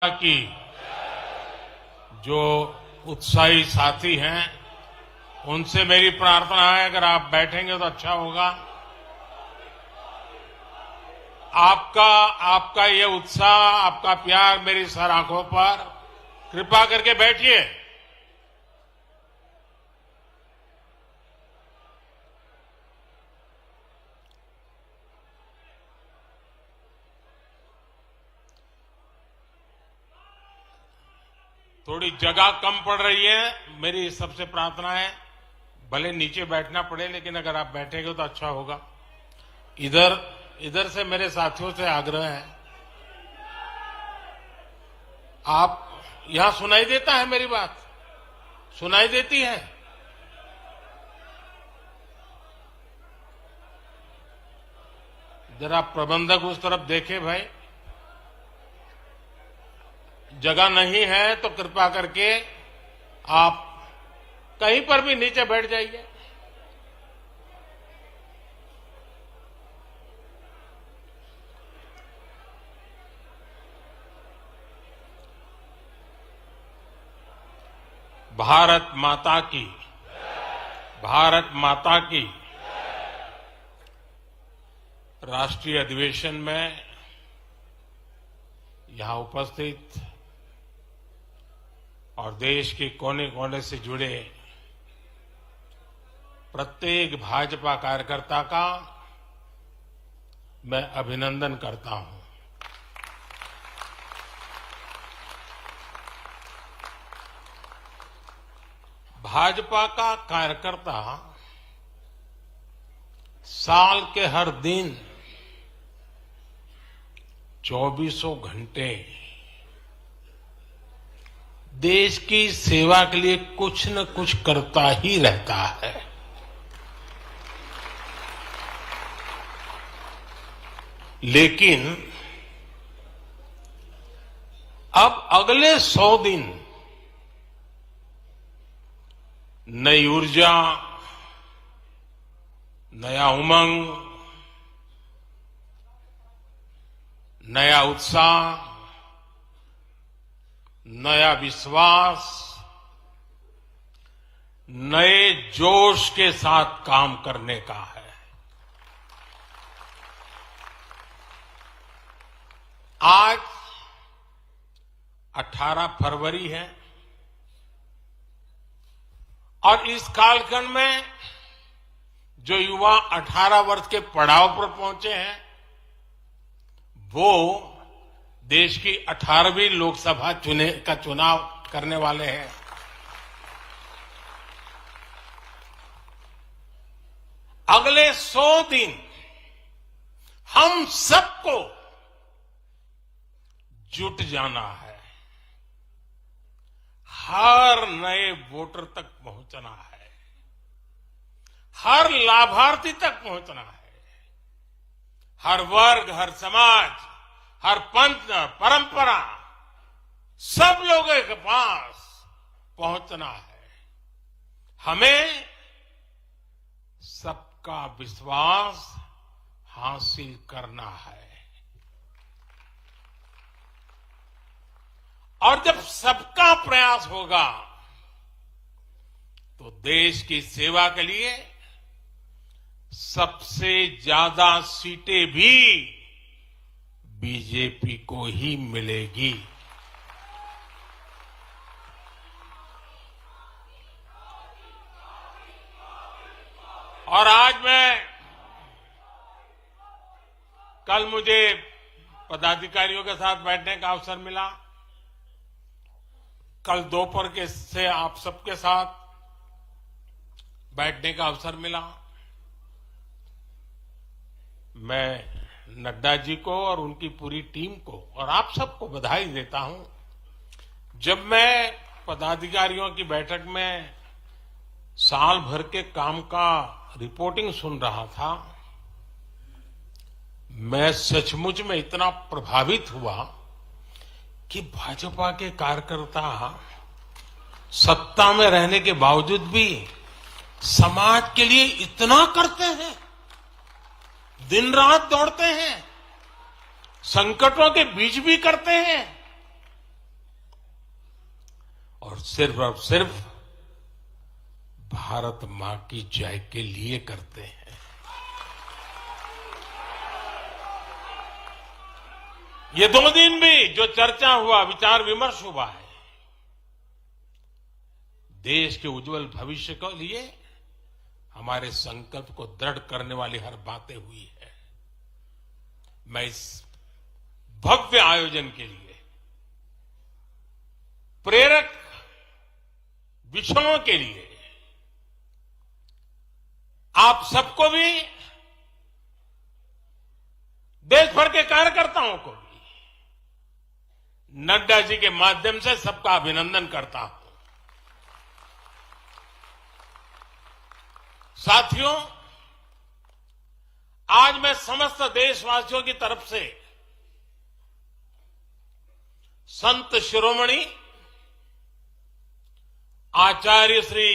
की जो उत्साही साथी हैं उनसे मेरी प्रार्थना है, अगर आप बैठेंगे तो अच्छा होगा। आपका ये उत्साह, आपका प्यार मेरी सर आंखों पर, कृपा करके बैठिए। थोड़ी जगह कम पड़ रही है, मेरी सबसे प्रार्थना है, भले नीचे बैठना पड़े लेकिन अगर आप बैठेंगे तो अच्छा होगा। इधर से मेरे साथियों से आग्रह है, आप यहां सुनाई देता है मेरी बात? सुनाई देती है? जरा प्रबंधक उस तरफ देखे भाई, जगह नहीं है तो कृपा करके आप कहीं पर भी नीचे बैठ जाइए। भारत माता की राष्ट्रीय अधिवेशन में यहां उपस्थित और देश के कोने कोने से जुड़े प्रत्येक भाजपा कार्यकर्ता का मैं अभिनंदन करता हूं। भाजपा का कार्यकर्ता साल के हर दिन 24 घंटे देश की सेवा के लिए कुछ न कुछ करता ही रहता है। लेकिन अब अगले 100 दिन नई ऊर्जा, नया उमंग, नया उत्साह, नया विश्वास, नए जोश के साथ काम करने का है। आज 18 फरवरी है और इस कालखंड में जो युवा 18 वर्ष के पड़ाव पर पहुंचे हैं वो देश की 18वीं लोकसभा का चुनाव करने वाले हैं। अगले 100 दिन हम सबको जुट जाना है, हर नए वोटर तक पहुंचना है, हर लाभार्थी तक पहुंचना है, हर वर्ग, हर समाज, हर पंथ, परंपरा, सब लोगों के पास पहुंचना है। हमें सबका विश्वास हासिल करना है और जब सबका प्रयास होगा तो देश की सेवा के लिए सबसे ज्यादा सीटें भी बीजेपी को ही मिलेगी। और आज कल मुझे पदाधिकारियों के साथ बैठने का अवसर मिला, कल दोपहर से आप सबके साथ बैठने का अवसर मिला। मैं नड्डा जी को और उनकी पूरी टीम को और आप सबको बधाई देता हूं। जब मैं पदाधिकारियों की बैठक में साल भर के काम का रिपोर्टिंग सुन रहा था, मैं सचमुच में इतना प्रभावित हुआ कि भाजपा के कार्यकर्ता सत्ता में रहने के बावजूद भी समाज के लिए इतना करते हैं, दिन रात दौड़ते हैं, संकटों के बीच भी करते हैं। और सिर्फ भारत मां की जय के लिए करते हैं। ये 2 दिन भी जो चर्चा हुआ, विचार विमर्श हुआ है, देश के उज्जवल भविष्य के लिए हमारे संकल्प को दृढ़ करने वाली हर बातें हुई है। मैं इस भव्य आयोजन के लिए प्रेरक विषयों के लिए आप सबको भी, देश भर के कार्यकर्ताओं को भी नड्डा जी के माध्यम से सबका अभिनंदन करता हूं। साथियों, आज मैं समस्त देशवासियों की तरफ से संत शिरोमणि आचार्य श्री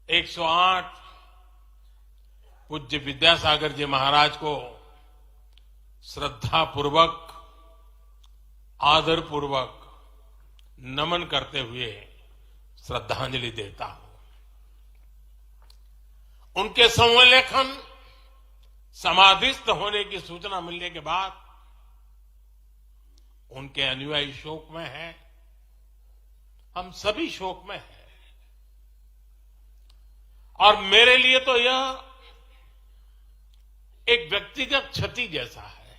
108 पूज्य विद्यासागर जी महाराज को श्रद्धापूर्वक, आदरपूर्वक नमन करते हुए श्रद्धांजलि देता हूं। उनके संलेखन समाधिस्थ होने की सूचना मिलने के बाद उनके अनुयायी शोक में हैं, हम सभी शोक में हैं। और मेरे लिए तो यह एक व्यक्तिगत क्षति जैसा है।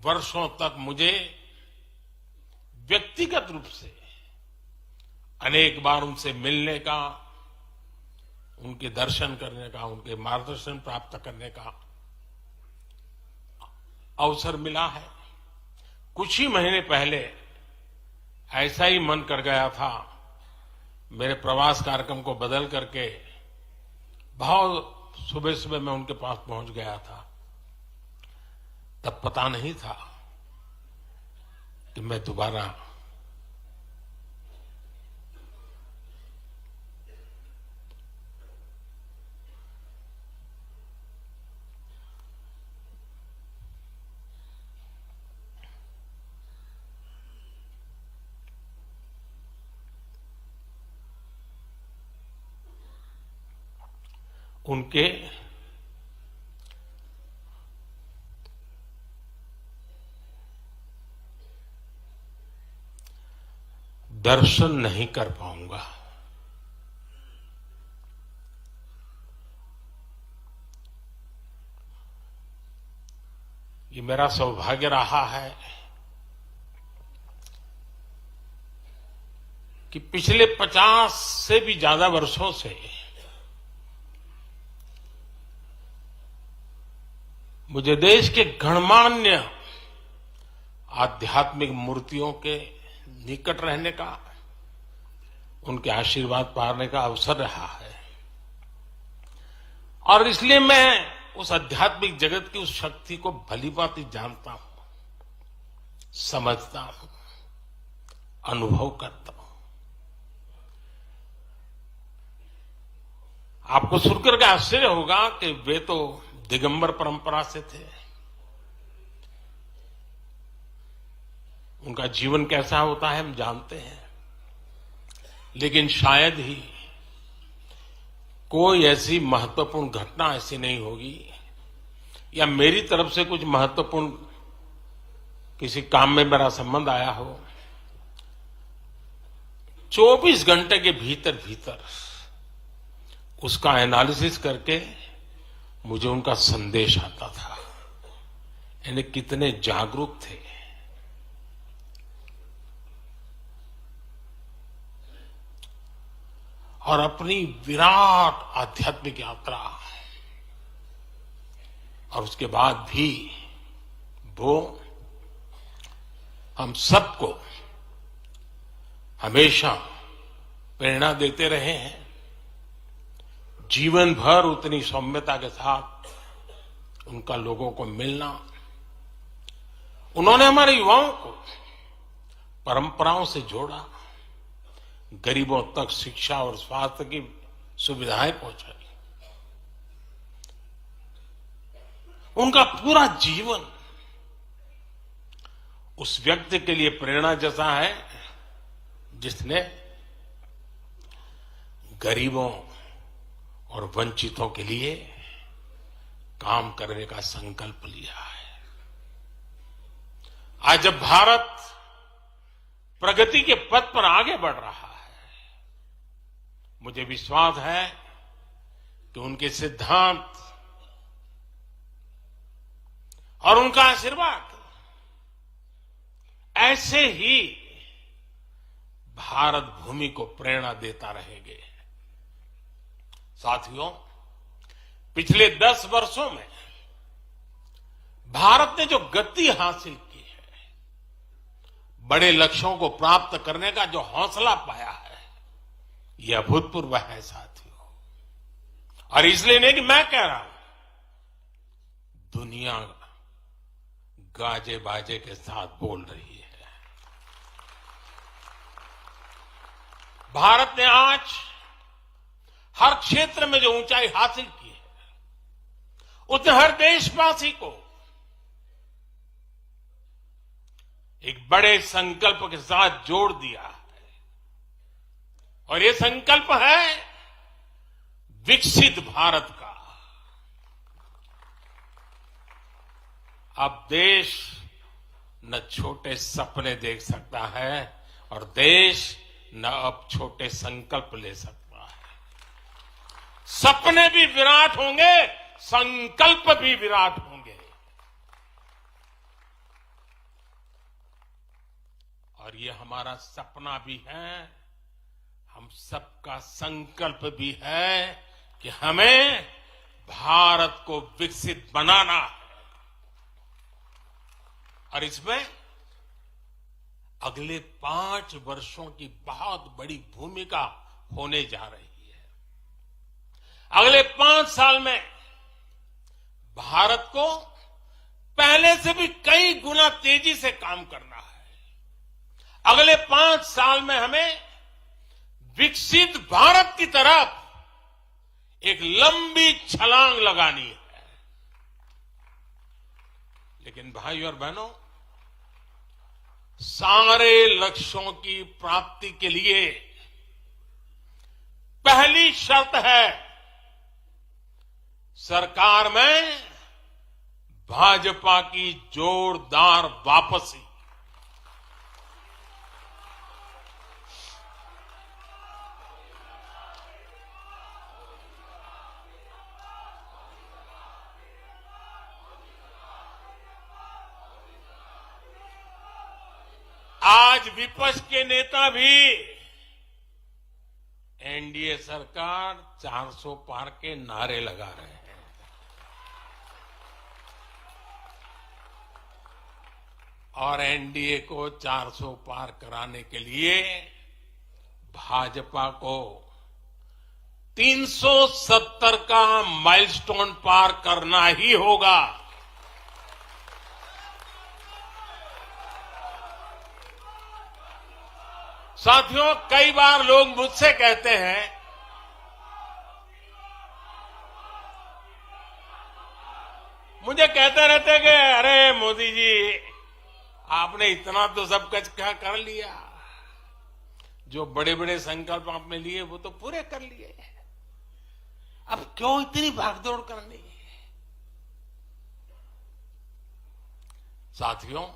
वर्षों तक मुझे व्यक्तिगत रूप से अनेक बार उनसे मिलने का, उनके दर्शन करने का, उनके मार्गदर्शन प्राप्त करने का अवसर मिला है। कुछ ही महीने पहले ऐसा ही मन कर गया था, मेरे प्रवास कार्यक्रम को बदल करके बहुत सुबह सुबह मैं उनके पास पहुंच गया था। तब पता नहीं था कि मैं दोबारा उनके दर्शन नहीं कर पाऊंगा। ये मेरा सौभाग्य रहा है कि पिछले 50 से भी ज्यादा वर्षों से मुझे देश के गणमान्य आध्यात्मिक मूर्तियों के निकट रहने का, उनके आशीर्वाद पाने का अवसर रहा है। और इसलिए मैं उस आध्यात्मिक जगत की उस शक्ति को भलीभांति जानता हूं, समझता हूं, अनुभव करता हूं। आपको सुनकर के आश्चर्य होगा कि वे तो दिगंबर परंपरा से थे। उनका जीवन कैसा होता है हम जानते हैं, लेकिन शायद ही कोई ऐसी महत्वपूर्ण घटना ऐसी नहीं होगी या मेरी तरफ से कुछ महत्वपूर्ण किसी काम में मेरा संबंध आया हो, 24 घंटे के भीतर भीतर उसका एनालिसिस करके मुझे उनका संदेश आता था। यानी कितने जागरूक थे। और अपनी विराट आध्यात्मिक यात्रा और उसके बाद भी वो हम सबको हमेशा प्रेरणा देते रहे हैं। जीवन भर उतनी सौम्यता के साथ उनका लोगों को मिलना, उन्होंने हमारे युवाओं को परंपराओं से जोड़ा, गरीबों तक शिक्षा और स्वास्थ्य की सुविधाएं पहुंचाई। उनका पूरा जीवन उस व्यक्ति के लिए प्रेरणा जैसा है जिसने गरीबों और वंचितों के लिए काम करने का संकल्प लिया है। आज जब भारत प्रगति के पथ पर आगे बढ़ रहा है, मुझे विश्वास है कि उनके सिद्धांत और उनका आशीर्वाद ऐसे ही भारत भूमि को प्रेरणा देता रहेंगे। साथियों, पिछले 10 वर्षों में भारत ने जो गति हासिल की है, बड़े लक्ष्यों को प्राप्त करने का जो हौसला पाया है, यह अभूतपूर्व है साथियों। और इसलिए नहीं कि मैं कह रहा हूं, दुनिया गाजे बाजे के साथ बोल रही है। भारत ने आज हर क्षेत्र में जो ऊंचाई हासिल की है, उसने हर देशवासी को एक बड़े संकल्प के साथ जोड़ दिया है। और ये संकल्प है विकसित भारत का। अब देश न छोटे सपने देख सकता है और देश न अब छोटे संकल्प ले सकता है। सपने भी विराट होंगे, संकल्प भी विराट होंगे। और ये हमारा सपना भी है, हम सबका संकल्प भी है कि हमें भारत को विकसित बनाना है। और इसमें अगले 5 वर्षों की बहुत बड़ी भूमिका होने जा रही है। अगले 5 साल में भारत को पहले से भी कई गुना तेजी से काम करना है। अगले 5 साल में हमें विकसित भारत की तरफ एक लंबी छलांग लगानी है। लेकिन भाई और बहनों, सारे लक्ष्यों की प्राप्ति के लिए पहली शर्त है सरकार में भाजपा की जोरदार वापसी। आज विपक्ष के नेता भी एनडीए सरकार 400 पार के नारे लगा रहे हैं। और एनडीए को 400 पार कराने के लिए भाजपा को 370 का माइलस्टोन पार करना ही होगा। साथियों, कई बार लोग मुझसे कहते हैं मुझे कहते रहते कि अरे मोदी जी, आपने इतना तो सब कुछ कर लिया, जो बड़े बड़े संकल्प आपने लिए वो तो पूरे कर लिए, अब क्यों इतनी भागदौड़ करनी। साथियों,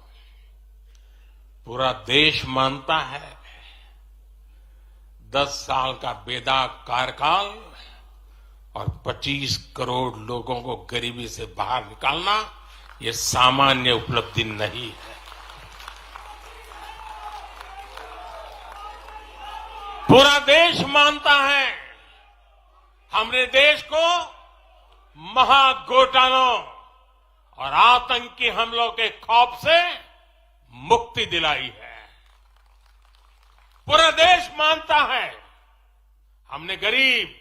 पूरा देश मानता है 10 साल का बेदाग कार्यकाल और 25 करोड़ लोगों को गरीबी से बाहर निकालना ये सामान्य उपलब्धि नहीं है। पूरा देश मानता है हमने देश को महाघोटालों और आतंकी हमलों के खौफ से मुक्ति दिलाई है। पूरा देश मानता है हमने गरीब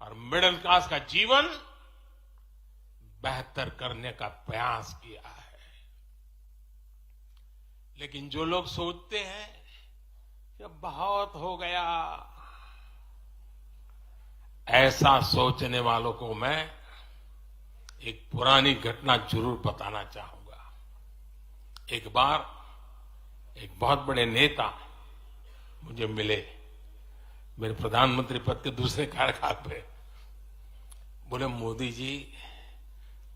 और मिडिल क्लास का जीवन बेहतर करने का प्रयास किया है। लेकिन जो लोग सोचते हैं कि बहुत हो गया, ऐसा सोचने वालों को मैं एक पुरानी घटना जरूर बताना चाहूंगा। एक बार एक बहुत बड़े नेता मुझे मिले मेरे प्रधानमंत्री पद के दूसरे कार्यकाल पे। बोले, मोदी जी,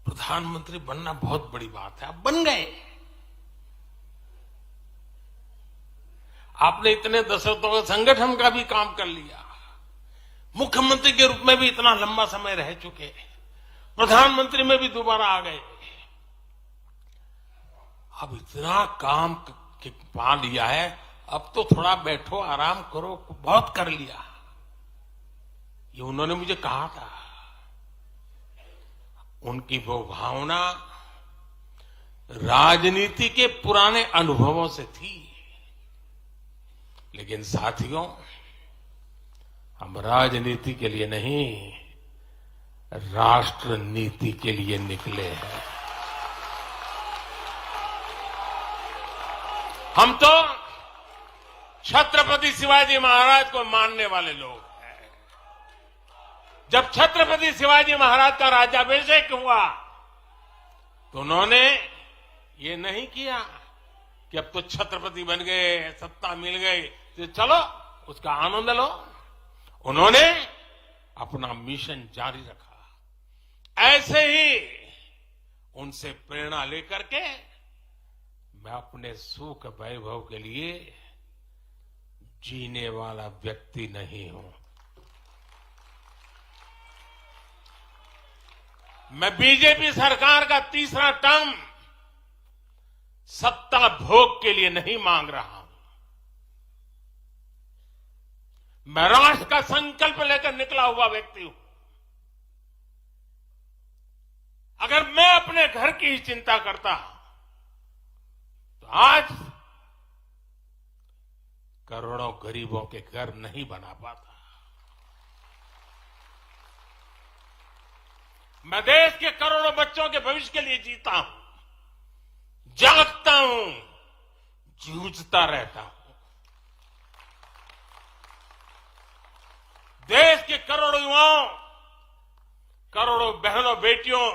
प्रधानमंत्री बनना बहुत बड़ी बात है, आप बन गए। आपने इतने दशकों का संगठन का भी काम कर लिया, मुख्यमंत्री के रूप में भी इतना लंबा समय रह चुके, प्रधानमंत्री में भी दोबारा आ गए। अब इतना काम पा लिया है, अब तो थोड़ा बैठो, आराम करो, बहुत कर लिया। ये उन्होंने मुझे कहा था। उनकी वो भावना राजनीति के पुराने अनुभवों से थी। लेकिन साथियों, हम राजनीति के लिए नहीं, राष्ट्र नीति के लिए निकले हैं। हम तो छत्रपति शिवाजी महाराज को मानने वाले लोग हैं। जब छत्रपति शिवाजी महाराज का राज्याभिषेक हुआ तो उन्होंने ये नहीं किया कि अब तो छत्रपति बन गए, सत्ता मिल गई तो चलो उसका आनंद लो। उन्होंने अपना मिशन जारी रखा। ऐसे ही उनसे प्रेरणा लेकर के मैं अपने सुख वैभव के लिए जीने वाला व्यक्ति नहीं हूं। मैं बीजेपी सरकार का तीसरा टर्म सत्ता भोग के लिए नहीं मांग रहा हूं। मैं राष्ट्र का संकल्प लेकर निकला हुआ व्यक्ति हूं। अगर मैं अपने घर की ही चिंता करता तो आज करोड़ों गरीबों के घर नहीं बना पाता। मैं देश के करोड़ों बच्चों के भविष्य के लिए जीता हूं, जागता हूं, जूझता रहता हूं। देश के करोड़ों युवाओं, करोड़ों बहनों बेटियों,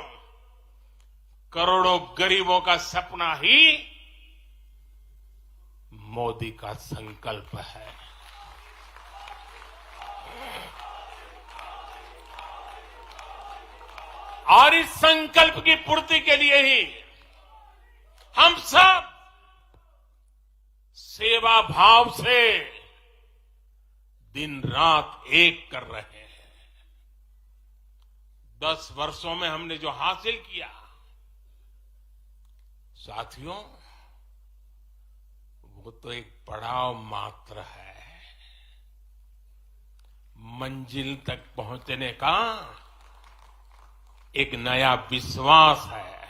करोड़ों गरीबों का सपना ही मोदी का संकल्प है। और इस संकल्प की पूर्ति के लिए ही हम सब सेवा भाव से दिन रात एक कर रहे हैं। 10 वर्षों में हमने जो हासिल किया, साथियों, वो तो एक पड़ाव मात्र है। मंजिल तक पहुंचने का एक नया विश्वास है।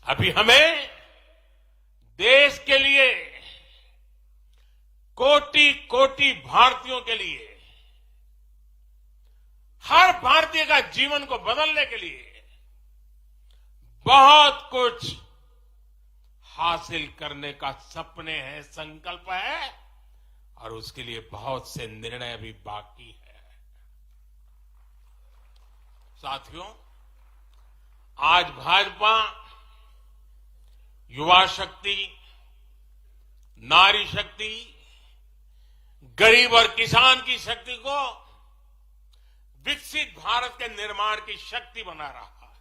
अभी हमें देश के लिए, कोटि कोटि भारतीयों के लिए, हर भारतीय का जीवन को बदलने के लिए बहुत कुछ हासिल करने का सपने हैं, संकल्प है, और उसके लिए बहुत से निर्णय भी बाकी है। साथियों, आज भाजपा युवा शक्ति, नारी शक्ति, गरीब और किसान की शक्ति को विकसित भारत के निर्माण की शक्ति बना रहा है।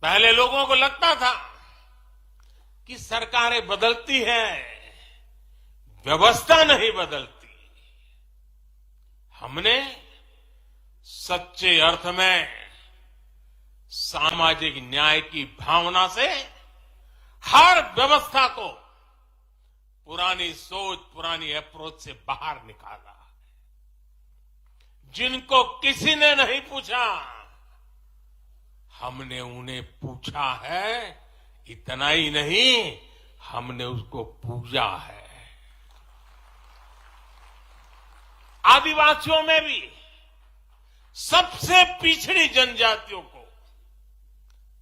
पहले लोगों को लगता था कि सरकारें बदलती हैं, व्यवस्था नहीं बदलती। हमने सच्चे अर्थ में सामाजिक न्याय की भावना से हर व्यवस्था को पुरानी सोच, पुरानी अप्रोच से बाहर निकाला। जिनको किसी ने नहीं पूछा, हमने उन्हें पूछा है। इतना ही नहीं, हमने उसको पूजा है। आदिवासियों में भी सबसे पिछड़ी जनजातियों को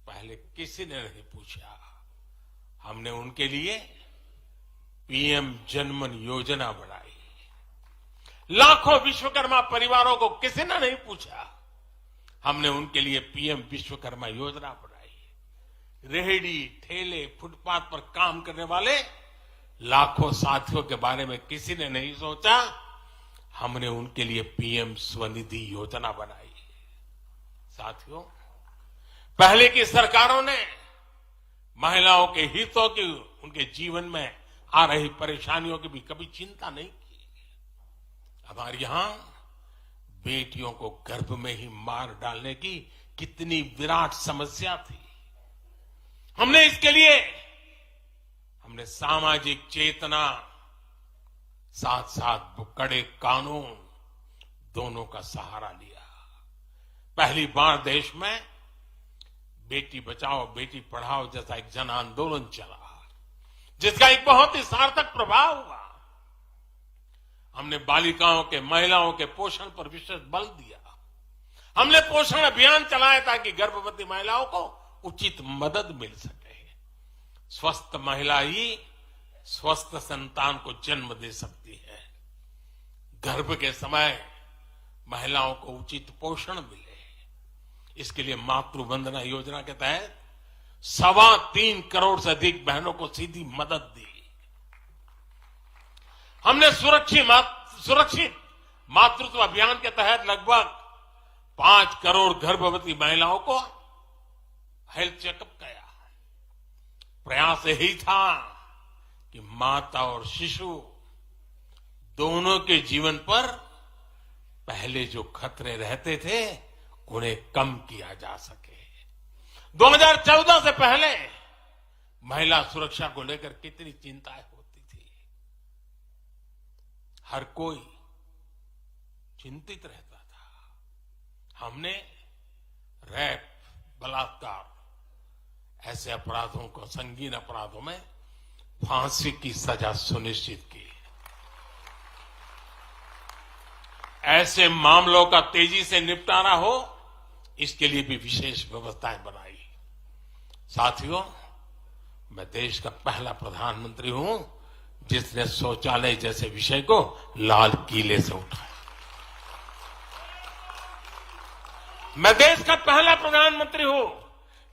पहले किसी ने नहीं पूछा। हमने उनके लिए पीएम जनमन योजना बनाई। लाखों विश्वकर्मा परिवारों को किसी ने नहीं पूछा, हमने उनके लिए पीएम विश्वकर्मा योजना बनाई। रेहड़ी ठेले फुटपाथ पर काम करने वाले लाखों साथियों के बारे में किसी ने नहीं सोचा। हमने उनके लिए पीएम स्वनिधि योजना बनाई। साथियों, पहले की सरकारों ने महिलाओं के हितों की, उनके जीवन में आ रही परेशानियों की भी कभी चिंता नहीं की। हमारे यहां बेटियों को गर्भ में ही मार डालने की कितनी विराट समस्या थी। हमने इसके लिए सामाजिक चेतना, साथ साथ कड़े कानून दोनों का सहारा लिया। पहली बार देश में बेटी बचाओ बेटी पढ़ाओ जैसा एक जन आंदोलन चला, जिसका एक बहुत ही सार्थक प्रभाव हुआ। हमने बालिकाओं के, महिलाओं के पोषण पर विशेष बल दिया। हमने पोषण अभियान चलाया ताकि गर्भवती महिलाओं को उचित मदद मिल सके। स्वस्थ महिला ही स्वस्थ संतान को जन्म दे सकती है। गर्भ के समय महिलाओं को उचित पोषण मिले, इसके लिए मातृ वंदना योजना के तहत 3.25 करोड़ से अधिक बहनों को सीधी मदद दी। हमने सुरक्षित मातृत्व अभियान के तहत लगभग 5 करोड़ गर्भवती महिलाओं को हेल्थ चेकअप किया। प्रयास यही था कि माता और शिशु दोनों के जीवन पर पहले जो खतरे रहते थे उन्हें कम किया जा सके। 2014 से पहले महिला सुरक्षा को लेकर कितनी चिंताएं होती थी। हर कोई चिंतित रहता था। हमने रेप, बलात्कार ऐसे अपराधों को, संगीन अपराधों में फांसी की सजा सुनिश्चित की। ऐसे मामलों का तेजी से निपटारा हो, इसके लिए भी विशेष व्यवस्थाएं बनाई। साथियों, मैं देश का पहला प्रधानमंत्री हूं जिसने शौचालय जैसे विषय को लाल किले से उठाया। मैं देश का पहला प्रधानमंत्री हूं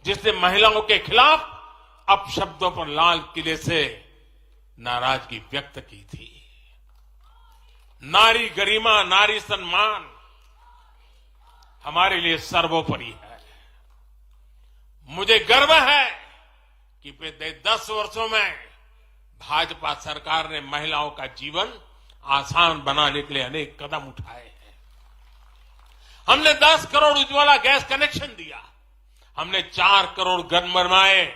जिसने महिलाओं के खिलाफ अपशब्दों पर लाल किले से नाराजगी व्यक्त की थी। नारी गरिमा, नारी सम्मान हमारे लिए सर्वोपरि है। मुझे गर्व है कि पिछले 10 वर्षों में भाजपा सरकार ने महिलाओं का जीवन आसान बनाने के लिए अनेक कदम उठाए हैं। हमने 10 करोड़ उज्ज्वला गैस कनेक्शन दिया। हमने 4 करोड़ घर बनवाए,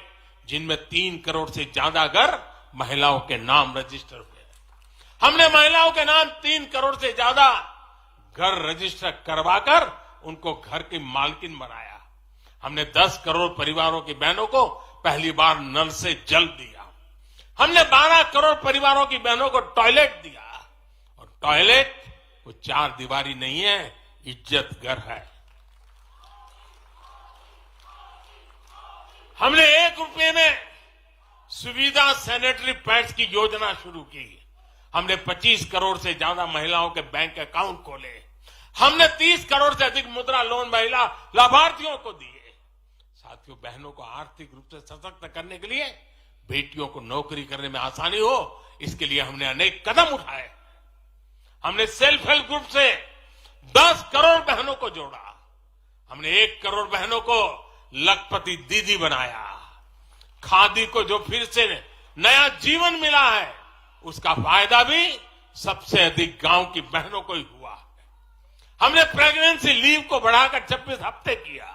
जिनमें 3 करोड़ से ज्यादा घर महिलाओं के नाम रजिस्टर हुए। हमने महिलाओं के नाम 3 करोड़ से ज्यादा घर रजिस्टर करवाकर उनको घर की मालकिन बनाया। हमने 10 करोड़ परिवारों की बहनों को पहली बार नल से जल दिया। हमने 12 करोड़ परिवारों की बहनों को टॉयलेट दिया। और टॉयलेट वो 4 दीवारी नहीं है, इज्जत घर है। हमने 1 रुपये में सुविधा सैनिटरी पैड्स की योजना शुरू की। हमने 25 करोड़ से ज्यादा महिलाओं के बैंक अकाउंट खोले। हमने 30 करोड़ से अधिक मुद्रा लोन महिला लाभार्थियों को दिए। साथियों, बहनों को आर्थिक रूप से सशक्त करने के लिए, बेटियों को नौकरी करने में आसानी हो, इसके लिए हमने अनेक कदम उठाए। हमने सेल्फ हेल्प ग्रुप से 10 करोड़ बहनों को जोड़ा। हमने 1 करोड़ बहनों को लखपति दीदी बनाया। खादी को जो फिर से नया जीवन मिला है, उसका फायदा भी सबसे अधिक गांव की बहनों को ही हुआ है। हमने प्रेगनेंसी लीव को बढ़ाकर 26 हफ्ते किया।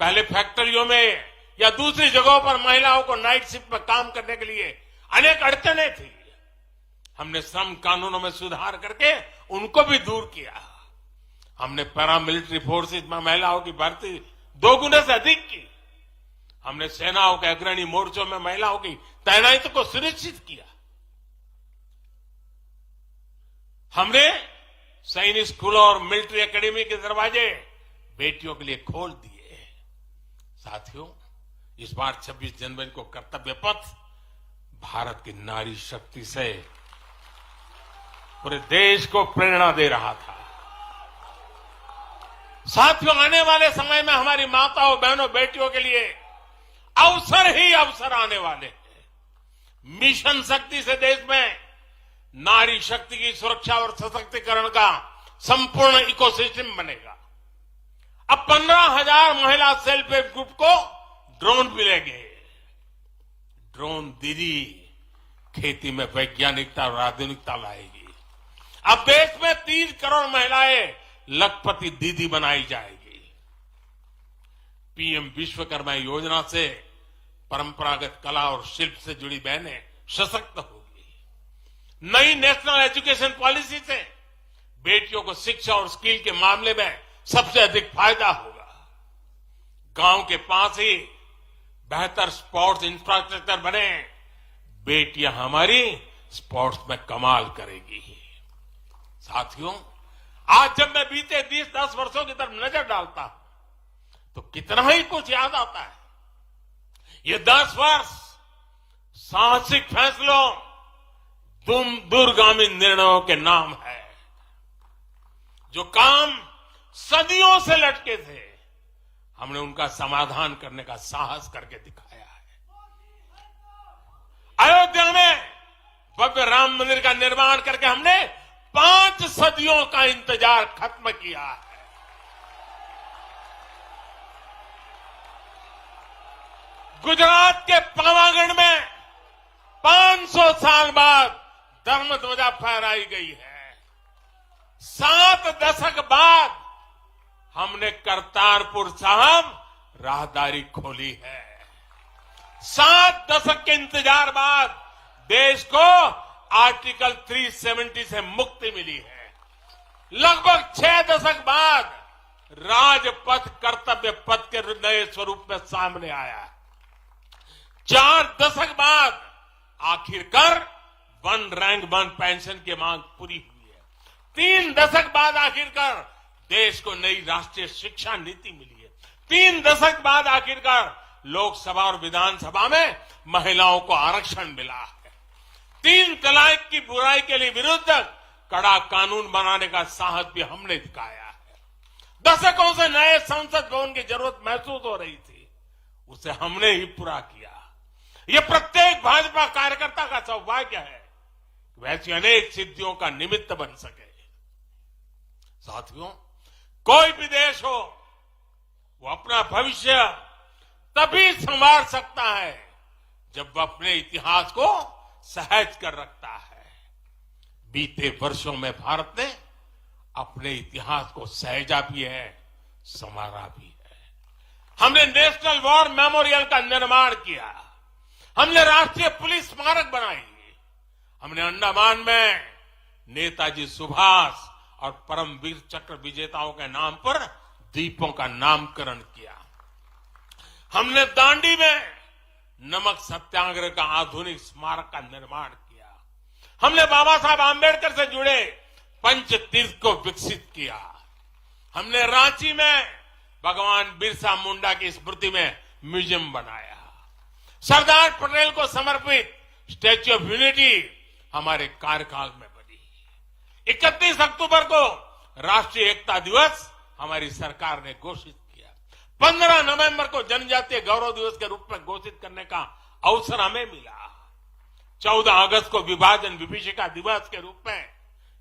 पहले फैक्ट्रियों में या दूसरी जगहों पर महिलाओं को नाइट शिफ्ट में काम करने के लिए अनेक अड़चनें थी। हमने श्रम कानूनों में सुधार करके उनको भी दूर किया। हमने पैरामिलिट्री फोर्सेज में महिलाओं की भर्ती 2 गुने से अधिक की। हमने सेनाओं के अग्रणी मोर्चों में महिलाओं की तैनाती को सुनिश्चित किया। हमने सैनिक स्कूलों और मिलिट्री एकेडमी के दरवाजे बेटियों के लिए खोल दिए। साथियों, इस बार 26 जनवरी को कर्तव्य पथ भारत की नारी शक्ति से पूरे देश को प्रेरणा दे रहा था। साथियों, आने वाले समय में हमारी माताओं, बहनों, बेटियों के लिए अवसर ही अवसर आने वाले हैं। मिशन शक्ति से देश में नारी शक्ति की सुरक्षा और सशक्तिकरण का संपूर्ण इकोसिस्टम बनेगा। अब 15,000 महिला सेल्फ हेल्प ग्रुप को ड्रोन मिलेंगे। ड्रोन दीदी खेती में वैज्ञानिकता और आधुनिकता लाएगी। अब देश में 3 करोड़ महिलाएं लखपति दीदी बनाई जाएगी। पीएम विश्वकर्मा योजना से परंपरागत कला और शिल्प से जुड़ी बहनें सशक्त होगी। नई नेशनल एजुकेशन पॉलिसी से बेटियों को शिक्षा और स्किल के मामले में सबसे अधिक फायदा होगा। गांव के पास ही बेहतर स्पोर्ट्स इंफ्रास्ट्रक्चर बने, बेटियां हमारी स्पोर्ट्स में कमाल करेगी। साथियों, आज जब मैं बीते 10 वर्षों की तरफ नजर डालता हूं तो कितना ही कुछ याद आता है। ये 10 वर्ष साहसिक फैसलों, दूरगामी निर्णयों के नाम है। जो काम सदियों से लटके थे, हमने उनका समाधान करने का साहस करके दिखाया है। अयोध्या में भव्य राम मंदिर का निर्माण करके हमने 5 सदियों का इंतजार खत्म किया है। गुजरात के पावागढ़ में 500 साल बाद धर्म ध्वजा फहराई गई है। 7 दशक बाद हमने करतारपुर साहब राहदारी खोली है। 7 दशक के इंतजार बाद देश को आर्टिकल 370 से मुक्ति मिली है। लगभग 6 दशक बाद राजपथ कर्तव्य पथ के नए स्वरूप में सामने आया है। 4 दशक बाद आखिरकार 1 रैंक 1 पेंशन की मांग पूरी हुई है। 3 दशक बाद आखिरकार देश को नई राष्ट्रीय शिक्षा नीति मिली है। 3 दशक बाद आखिरकार लोकसभा और विधानसभा में महिलाओं को आरक्षण मिला है। 3 तलाक की बुराई के लिए विरुद्ध कड़ा कानून बनाने का साहस भी हमने दिखाया है। दशकों से नए संसद भवन की जरूरत महसूस हो रही थी, उसे हमने ही पूरा किया। ये प्रत्येक भाजपा कार्यकर्ता का सौभाग्य है कि वैसी अनेक सिद्धियों का निमित्त बन सके। साथियों, कोई भी देश हो, वो अपना भविष्य तभी संवार सकता है जब वह अपने इतिहास को सहज कर रखता है। बीते वर्षों में भारत ने अपने इतिहास को सहेजा भी है, संवारा भी है। हमने नेशनल वॉर मेमोरियल का निर्माण किया। हमने राष्ट्रीय पुलिस स्मारक बनाई। हमने अंडमान में नेताजी सुभाष और परमवीर चक्र विजेताओं के नाम पर द्वीपों का नामकरण किया। हमने दांडी में नमक सत्याग्रह का आधुनिक स्मारक का निर्माण किया। हमने बाबा साहब आंबेडकर से जुड़े पंच तीर्थ को विकसित किया। हमने रांची में भगवान बिरसा मुंडा की स्मृति में म्यूजियम बनाया। सरदार पटेल को समर्पित स्टैच्यू ऑफ यूनिटी हमारे कार्यकाल में बनी। 31 अक्टूबर को राष्ट्रीय एकता दिवस हमारी सरकार ने घोषित किया। 15 नवंबर को जनजातीय गौरव दिवस के रूप में घोषित करने का अवसर हमें मिला। 14 अगस्त को विभाजन विभीषिका दिवस के रूप में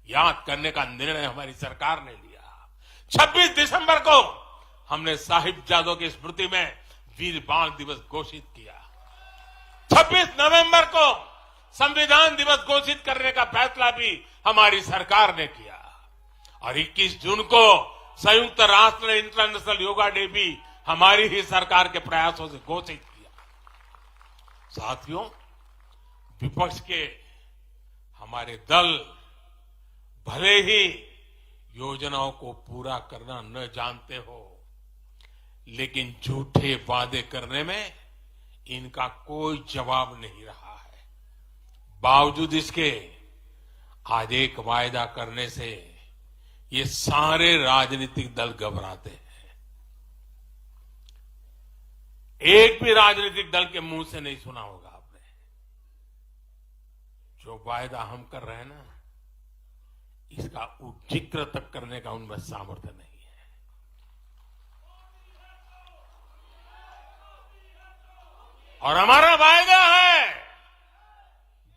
याद करने का निर्णय हमारी सरकार ने लिया। 26 दिसंबर को हमने साहिबजादों की स्मृति में वीर बाल दिवस घोषित किया। 26 नवंबर को संविधान दिवस घोषित करने का फैसला भी हमारी सरकार ने किया और 21 जून को संयुक्त राष्ट्र ने इंटरनेशनल योगा डे भी हमारी ही सरकार के प्रयासों से घोषित किया। साथियों, विपक्ष के हमारे दल भले ही योजनाओं को पूरा करना न जानते हो, लेकिन झूठे वादे करने में इनका कोई जवाब नहीं रहा है। बावजूद इसके आज एक वायदा करने से ये सारे राजनीतिक दल घबराते हैं। एक भी राजनीतिक दल के मुंह से नहीं सुना होगा आपने, जो वायदा हम कर रहे हैं ना, इसका जिक्र तक करने का उनमें सामर्थ्य नहीं है। और हमारा वायदा है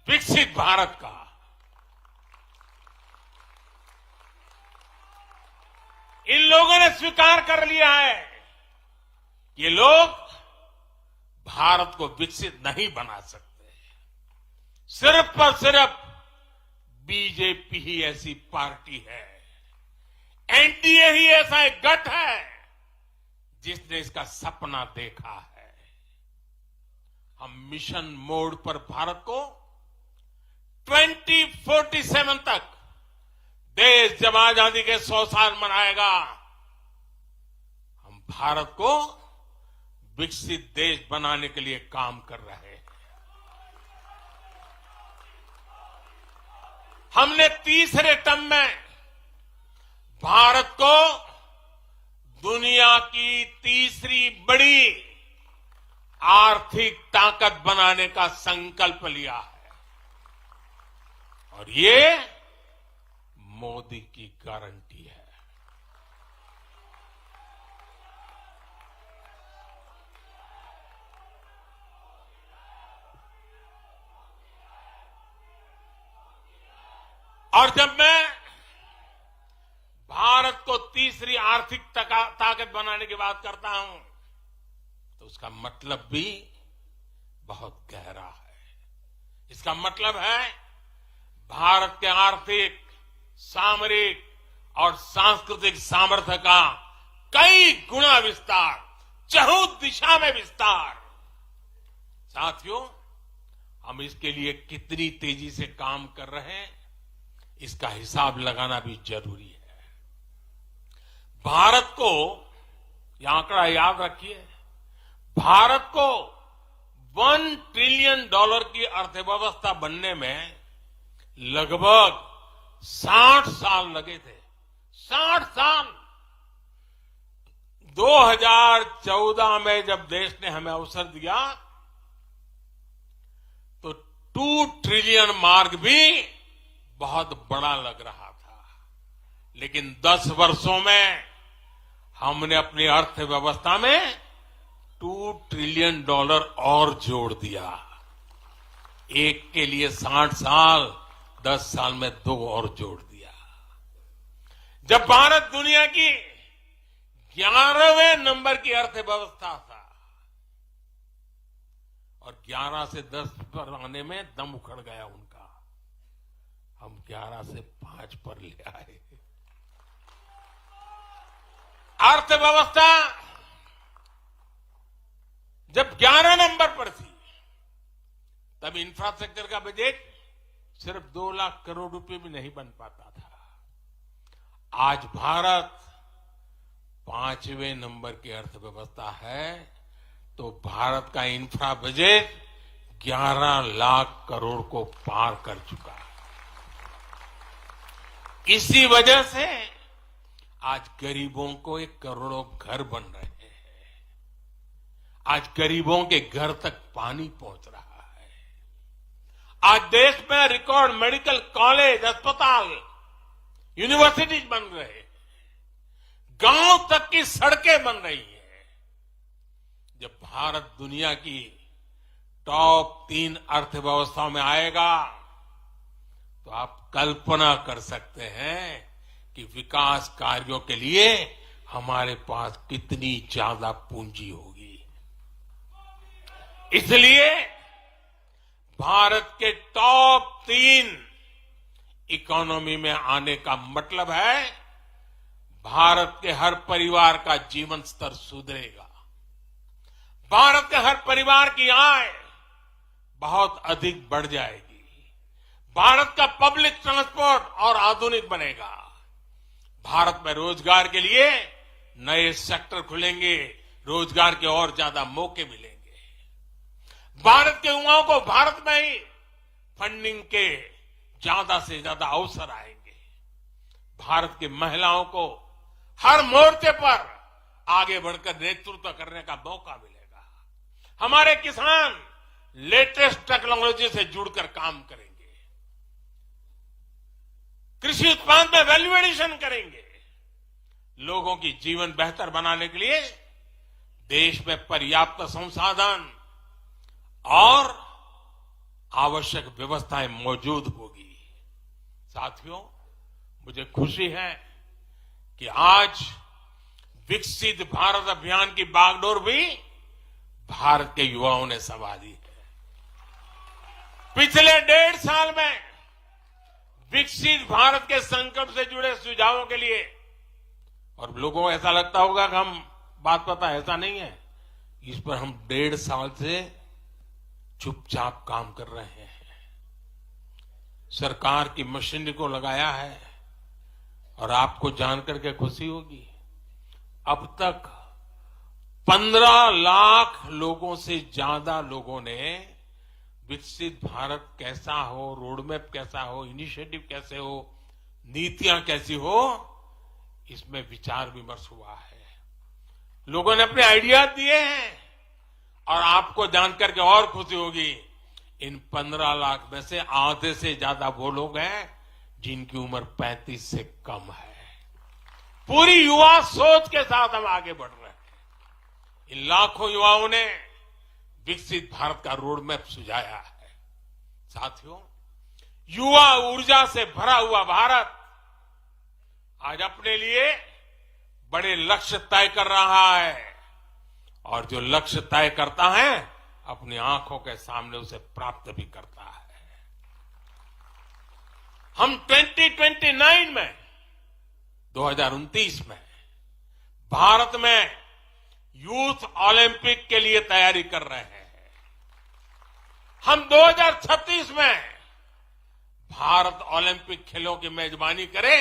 विकसित भारत का। इन लोगों ने स्वीकार कर लिया है कि ये लोग भारत को विकसित नहीं बना सकते। सिर्फ और सिर्फ बीजेपी ही ऐसी पार्टी है, एनडीए ही ऐसा एक गठ है जिसने इसका सपना देखा है। हम मिशन मोड पर भारत को 2047 तक देश जब आजादी के 100 साल मनाएगा, हम भारत को विकसित देश बनाने के लिए काम कर रहे हैं। हमने तीसरे टर्म में भारत को दुनिया की तीसरी बड़ी आर्थिक ताकत बनाने का संकल्प लिया है और ये मोदी की गारंटी है। और जब मैं भारत को तीसरी आर्थिक ताकत बनाने की बात करता हूं तो उसका मतलब भी बहुत गहरा है। इसका मतलब है भारत के आर्थिक, सामरिक और सांस्कृतिक सामर्थ्य का कई गुना विस्तार, चहुं दिशा में विस्तार। साथियों, हम इसके लिए कितनी तेजी से काम कर रहे हैं, इसका हिसाब लगाना भी जरूरी है। भारत को, यह आंकड़ा याद रखिए, भारत को $1 ट्रिलियन की अर्थव्यवस्था बनने में लगभग 60 साल लगे थे। 60 साल। 2014 में जब देश ने हमें अवसर दिया तो 2 ट्रिलियन मार्क भी बहुत बड़ा लग रहा था, लेकिन 10 वर्षों में हमने अपनी अर्थव्यवस्था में $2 ट्रिलियन और जोड़ दिया। एक के लिए 60 साल, 10 साल में 2 और जोड़ दिया। जब भारत दुनिया की 11वें नंबर की अर्थव्यवस्था था और 11 से 10 पर आने में दम उखड़ गया उनका, हम 11 से 5 पर ले आए। अर्थव्यवस्था जब 11 नंबर पर थी तब इंफ्रास्ट्रक्चर का बजट सिर्फ 2 लाख करोड़ रुपए भी नहीं बन पाता था। आज भारत 5वें नंबर की अर्थव्यवस्था है तो भारत का इंफ्रा बजट 11 लाख करोड़ को पार कर चुका है। इसी वजह से आज गरीबों को 1 करोड़ों घर बन रहे हैं। आज गरीबों के घर तक पानी पहुंच रहा है। आज देश में रिकॉर्ड मेडिकल कॉलेज, अस्पताल, यूनिवर्सिटीज बन रहे हैं। गांव तक की सड़कें बन रही हैं। जब भारत दुनिया की टॉप 3 अर्थव्यवस्थाओं में आएगा तो आप कल्पना कर सकते हैं कि विकास कार्यों के लिए हमारे पास कितनी ज्यादा पूंजी होगी। इसलिए भारत के टॉप 3 इकोनॉमी में आने का मतलब है भारत के हर परिवार का जीवन स्तर सुधरेगा। भारत के हर परिवार की आय बहुत अधिक बढ़ जाएगी। भारत का पब्लिक ट्रांसपोर्ट और आधुनिक बनेगा। भारत में रोजगार के लिए नए सेक्टर खुलेंगे, रोजगार के और ज्यादा मौके मिलेंगे। भारत के युवाओं को भारत में ही फंडिंग के ज्यादा से ज्यादा अवसर आएंगे। भारत की महिलाओं को हर मोर्चे पर आगे बढ़कर नेतृत्व करने का मौका मिलेगा। हमारे किसान लेटेस्ट टेक्नोलॉजी से जुड़कर काम करेंगे, कृषि उत्पाद में वैल्यू एडिशन करेंगे। लोगों की जीवन बेहतर बनाने के लिए देश में पर्याप्त संसाधन, और आवश्यक व्यवस्थाएं मौजूद होगी। साथियों, मुझे खुशी है कि आज विकसित भारत अभियान की बागडोर भी भारत के युवाओं ने संभाली है। पिछले 1.5 साल में विकसित भारत के संकल्प से जुड़े सुझावों के लिए, और लोगों को ऐसा लगता होगा कि हम बात पता, ऐसा नहीं है। इस पर हम 1.5 साल से चुपचाप काम कर रहे हैं। सरकार की मशीनरी को लगाया है और आपको जानकर के खुशी होगी, अब तक 15 लाख लोगों से ज्यादा लोगों ने विकसित भारत कैसा हो, रोडमैप कैसा हो, इनिशिएटिव कैसे हो, नीतियां कैसी हो, इसमें विचार विमर्श हुआ है। लोगों ने अपने आइडिया दिए हैं और आपको जानकर के और खुशी होगी, इन 15 लाख में से आधे से ज्यादा वो लोग हैं जिनकी उम्र 35 से कम है। पूरी युवा सोच के साथ हम आगे बढ़ रहे हैं। इन लाखों युवाओं ने विकसित भारत का रोडमैप सुझाया है। साथियों, युवा ऊर्जा से भरा हुआ भारत आज अपने लिए बड़े लक्ष्य तय कर रहा है, और जो लक्ष्य तय करता है अपनी आंखों के सामने उसे प्राप्त भी करता है। हम 2029 में 2029 में भारत में यूथ ओलंपिक के लिए तैयारी कर रहे हैं। हम 2036 में भारत ओलंपिक खेलों की मेजबानी करे,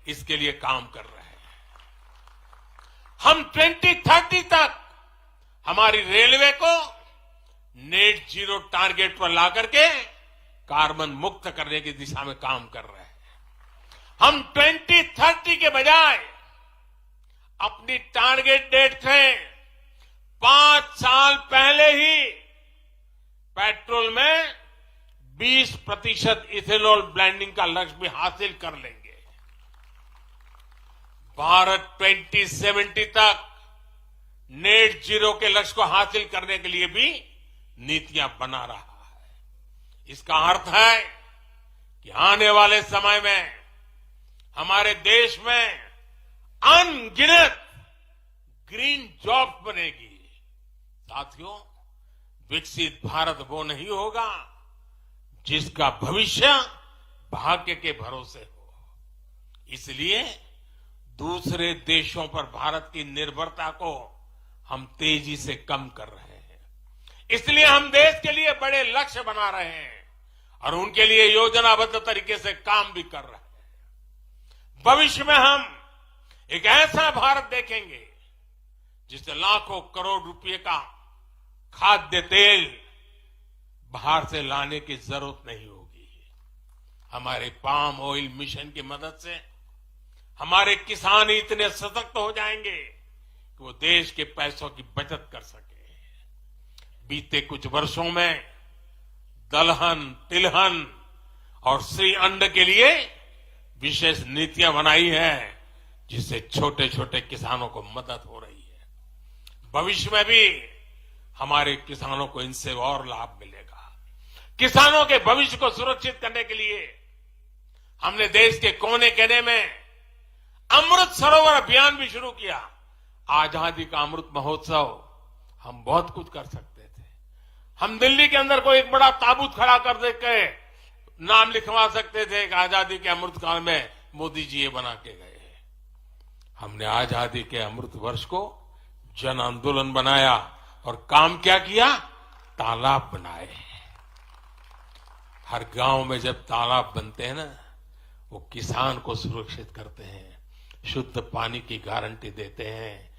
इसके लिए काम कर रहे हैं। हम 2030 तक हमारी रेलवे को नेट जीरो टारगेट पर लाकर के कार्बन मुक्त करने की दिशा में काम कर रहे हैं। हम 2030 के बजाय अपनी टारगेट डेट से 5 साल पहले ही पेट्रोल में 20% इथेनॉल ब्लेंडिंग का लक्ष्य भी हासिल कर लेंगे। भारत 2070 तक नेट जीरो के लक्ष्य को हासिल करने के लिए भी नीतियां बना रहा है। इसका अर्थ है कि आने वाले समय में हमारे देश में अनगिनत ग्रीन जॉब बनेगी। साथियों, विकसित भारत वो नहीं होगा जिसका भविष्य भाग्य के भरोसे हो। इसलिए दूसरे देशों पर भारत की निर्भरता को हम तेजी से कम कर रहे हैं। इसलिए हम देश के लिए बड़े लक्ष्य बना रहे हैं और उनके लिए योजनाबद्ध तरीके से काम भी कर रहे हैं। भविष्य में हम एक ऐसा भारत देखेंगे जिससे लाखों करोड़ रुपए का खाद्य तेल बाहर से लाने की जरूरत नहीं होगी। हमारे पाम ऑयल मिशन की मदद से हमारे किसान इतने सशक्त हो जाएंगे कि वो देश के पैसों की बचत कर सके। बीते कुछ वर्षों में दलहन, तिलहन और श्री अन्न के लिए विशेष नीतियां बनाई हैं, जिससे छोटे छोटे किसानों को मदद हो रही है। भविष्य में भी हमारे किसानों को इनसे और लाभ मिलेगा। किसानों के भविष्य को सुरक्षित करने के लिए हमने देश के कोने कोने में अमृत सरोवर अभियान भी शुरू किया। आजादी का अमृत महोत्सव, हम बहुत कुछ कर सकते थे। हम दिल्ली के अंदर कोई एक बड़ा ताबूत खड़ा कर देके नाम लिखवा सकते थे कि आजादी के अमृत काल में मोदी जी ये बना के गए। हमने आजादी के अमृत वर्ष को जन आंदोलन बनाया और काम क्या किया? तालाब बनाए। हर गांव में जब तालाब बनते हैं ना, वो किसान को सुरक्षित करते हैं, शुद्ध पानी की गारंटी देते हैं,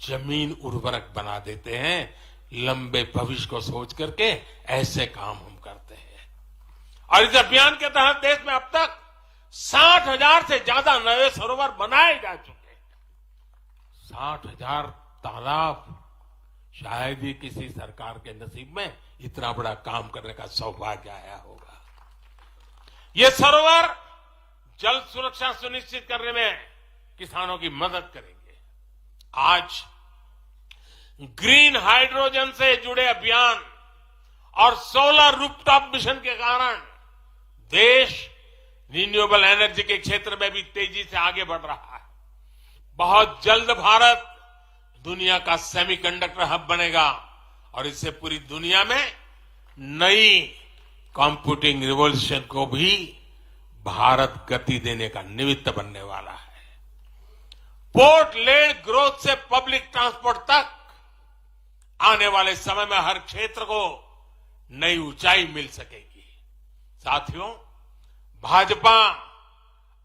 जमीन उर्वरक बना देते हैं। लंबे भविष्य को सोच करके ऐसे काम हम करते हैं। और इस अभियान के तहत देश में अब तक 60,000 से ज्यादा नए सरोवर बनाए जा चुके हैं। 60,000 तालाब, शायद ही किसी सरकार के नसीब में इतना बड़ा काम करने का सौभाग्य आया होगा। ये सरोवर जल सुरक्षा सुनिश्चित करने में किसानों की मदद करेंगे। आज ग्रीन हाइड्रोजन से जुड़े अभियान और और सोलर रूफटॉप मिशन के कारण देश रिन्यूएबल एनर्जी के क्षेत्र में भी तेजी से आगे बढ़ रहा है। बहुत जल्द भारत दुनिया का सेमीकंडक्टर हब बनेगा और इससे पूरी दुनिया में नई कंप्यूटिंग रिवॉल्यूशन को भी भारत गति देने का निमित्त बनने वाला है। पोर्ट लेड ग्रोथ से पब्लिक ट्रांसपोर्ट तक आने वाले समय में हर क्षेत्र को नई ऊंचाई मिल सकेगी। साथियों, भाजपा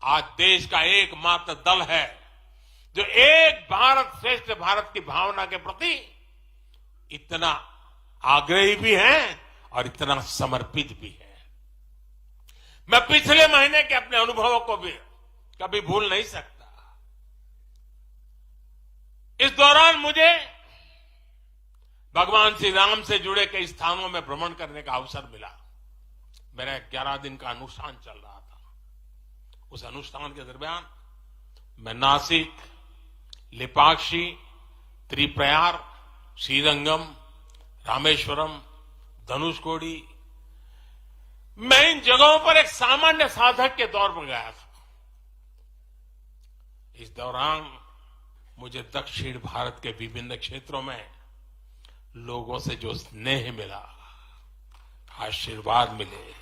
आज देश का एकमात्र दल है जो एक भारत श्रेष्ठ भारत की भावना के प्रति इतना आग्रही भी है और इतना समर्पित भी है। मैं पिछले महीने के अपने अनुभवों को भी कभी भूल नहीं सकता। इस दौरान मुझे भगवान श्री राम से जुड़े कई स्थानों में भ्रमण करने का अवसर मिला। मेरा 11 दिन का अनुष्ठान चल रहा था। उस अनुष्ठान के दरमियान मैं नासिक, लेपाक्षी, त्रिप्रयार, श्रीरंगम, रामेश्वरम, धनुषकोडी, मैं इन जगहों पर एक सामान्य साधक के तौर पर गया था। इस दौरान मुझे दक्षिण भारत के विभिन्न क्षेत्रों में लोगों से जो स्नेह मिला, आशीर्वाद मिले,